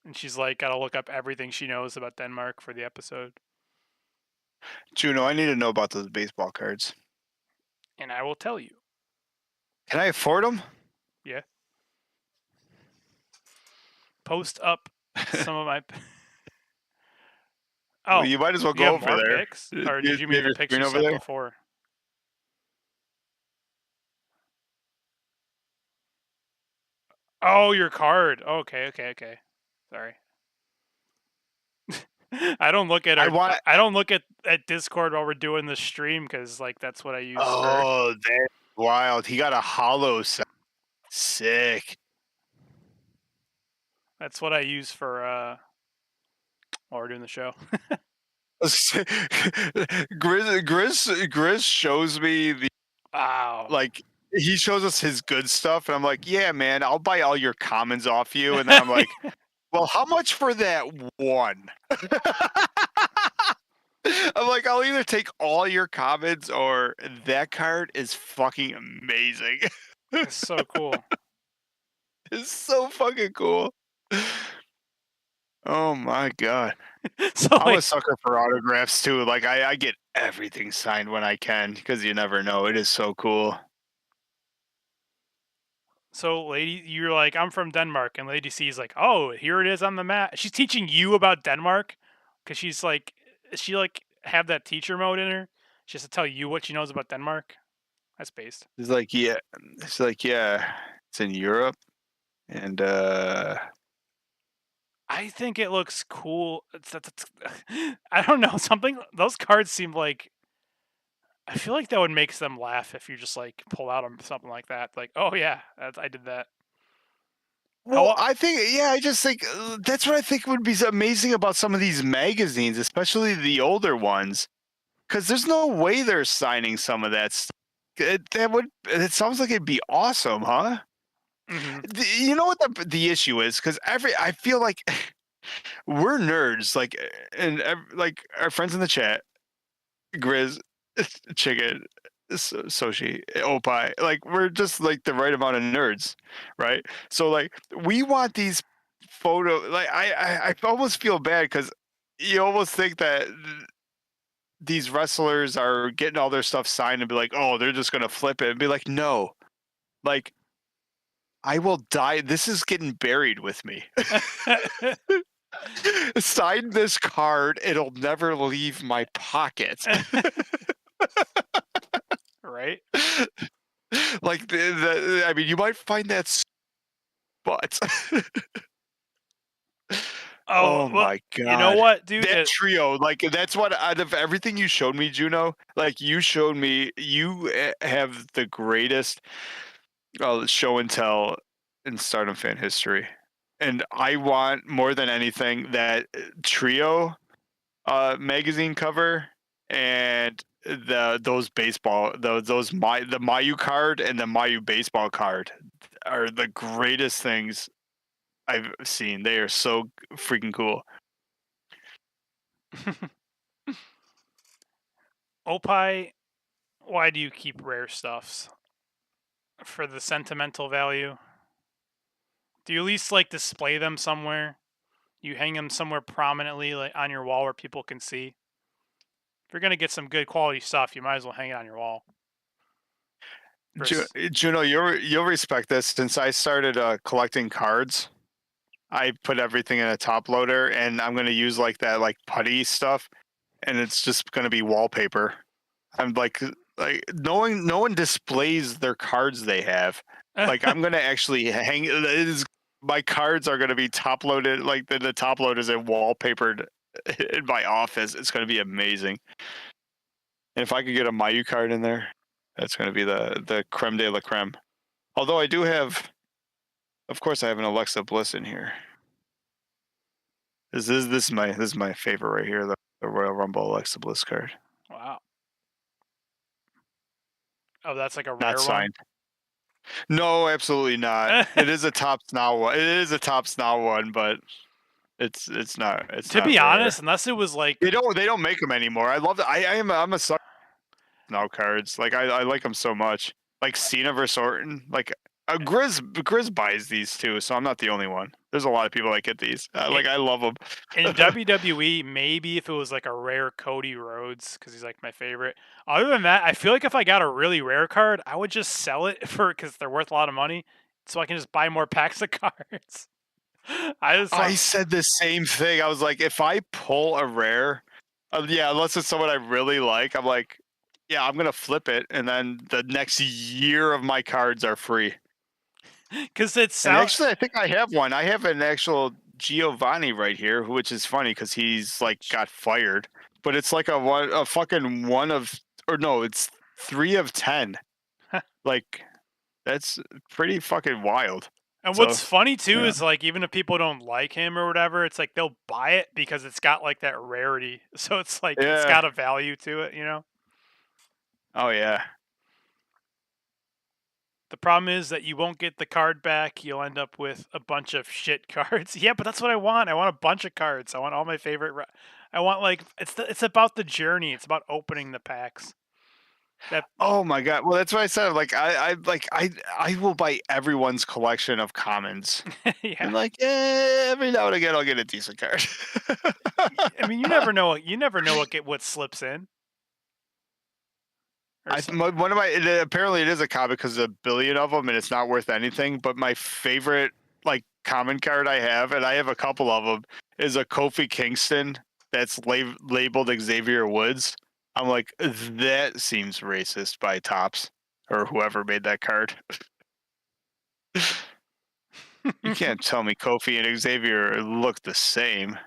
And she's like, gotta look up everything she knows about Denmark for the episode. Juno, I need to know about those baseball cards. And I will tell you. Can I afford them? Yeah. Post up some of my. Oh, Well, you might as well you go have over more there. pics? Or did you mean have the your pics screen you over sent there? before? Oh, your card. Okay. Sorry. I don't look at I don't look at Discord while we're doing the stream because like that's what I use for. Oh, that's wild. He got a hollow set. Sick. That's what I use for while we're doing the show. Grizz shows me the Wow. like he shows us his good stuff, and I'm like, yeah, man, I'll buy all your commons off you. And then I'm like, well, how much for that one? I'm like, I'll either take all your commons or that card is fucking amazing. It's so cool. It's so fucking cool. Oh my God. So I'm like, a sucker for autographs too. Like I get everything signed when I can because you never know. It is so cool. so lady, you're like, I'm from Denmark, and Lady C is like, oh, here it is on the map. She's teaching you about Denmark because she's like, she like have that teacher mode in her. She has to tell you what she knows about Denmark. That's based. It's like yeah, it's in Europe, and I think it looks cool. I don't know. Something those cards seem like. I feel like that would make them laugh if you just like pull out something like that. Like, oh yeah, I did that. Well, I think, yeah, I just think that's what I think would be amazing about some of these magazines, especially the older ones, because there's no way they're signing some of that stuff. It sounds like it'd be awesome, huh? Mm-hmm. You know what the issue is? Because I feel like we're nerds, like, and like our friends in the chat, Grizz, Chicken, Soshi, Opie, like we're just like the right amount of nerds, right? So like we want these like I almost feel bad because you almost think that these wrestlers are getting all their stuff signed and be like, oh, they're just gonna flip it and be like, no, like I will die. This is getting buried with me. Sign this card, it'll never leave my pocket. Right? Like I mean, you might find that, but Oh, oh well, my you know god, what, dude? that trio, like that's what out of everything you showed me, Juno, like you showed me, you have the greatest show and tell in Stardom fan history, and I want more than anything that trio magazine cover and those baseball the Mayu card and the Mayu baseball card are the greatest things I've seen. They are so freaking cool. Opie, why do you keep rare stuffs? For the sentimental value? Do you at least like display them somewhere? You hang them somewhere prominently, like on your wall where people can see? If you're gonna get some good quality stuff, you might as well hang it on your wall. Juno, you'll respect this. Since I started collecting cards, I put everything in a top loader, and I'm gonna use like that like putty stuff, and it's just gonna be wallpaper. I'm like no one displays their cards they have. Like I'm gonna actually hang. My cards are gonna be top loaded, like the top loaders and wallpapered in my office. It's gonna be amazing. And if I could get a Mayu card in there, that's gonna be the creme de la creme. Although I do have, of course, I have an Alexa Bliss in here. This is my favorite right here, the Royal Rumble Alexa Bliss card. Wow. Oh, that's like a Not rare one? signed. No, absolutely not. It is a top snow one. It is a top snow one, but it's not To be honest, rare. unless it was like They don't make them anymore. I love that. I'm a sucker for snow cards. Like I like them so much. Like Cena versus Orton. Like Grizz buys these too, so I'm not the only one. There's a lot of people that get these. Like I love them. in WWE, maybe if it was like a rare Cody Rhodes, because he's like my favorite. Other than that, I feel like if I got a really rare card, I would just sell it for because they're worth a lot of money, so I can just buy more packs of cards. I said the same thing. I was like, if I pull a rare, yeah, unless it's someone I really like, I'm like, yeah, I'm gonna flip it, and then the next year of my cards are free. Because it's And actually, I think I have one. I have an actual Giovanni right here, which is funny because he's like got fired. But it's like a fucking one of, or no, it's 3 of 10. Like that's pretty fucking wild. And So what's funny too yeah, is like even if people don't like him or whatever, it's like they'll buy it because it's got like that rarity. So it's like it's yeah, got a value to it, you know? oh yeah. The problem is that you won't get the card back. You'll end up with a bunch of shit cards. Yeah, but that's what I want. I want a bunch of cards. I want all my favorite. I want like it's about the journey. It's about opening the packs. That Oh my god. Well, that's what I said. Like I will buy everyone's collection of commons. yeah. And like every now and again I'll get a decent card. I mean, you never know. You never know what slips in. One of my apparently it is a comic because there's a billion of them and it's not worth anything. But my favorite like common card I have, and I have a couple of them, is a Kofi Kingston that's labeled Xavier Woods. I'm like, that seems racist by Tops or whoever made that card. You can't tell me Kofi and Xavier look the same.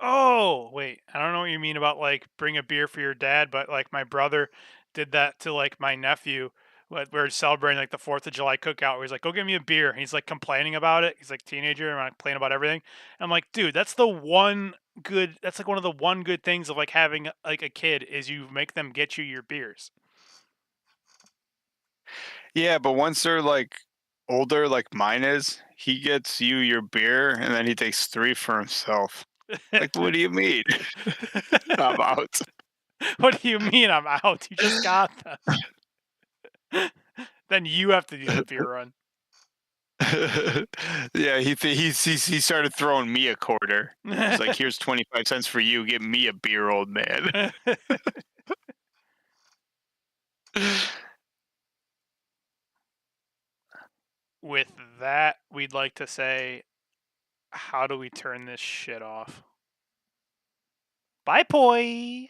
Oh, wait. I don't know what you mean about like bring a beer for your dad, but like my brother did that to like my nephew But we're celebrating like the 4th of July cookout where he's like, go get me a beer. And he's like complaining about it. He's like teenager and like complaining about everything. And I'm like, dude, that's like one of the one good things of like having like a kid is you make them get you your beers. Yeah, but once they're like older, like mine is, he gets you your beer and then he takes 3 for himself. Like, what do you mean? I'm out. What do you mean I'm out? You just got them. Then you have to do the beer run. Yeah, he started throwing me a quarter. He's like, here's 25 cents for you. Get me a beer, old man. With that, we'd like to say, how do we turn this shit off? Bye, boy.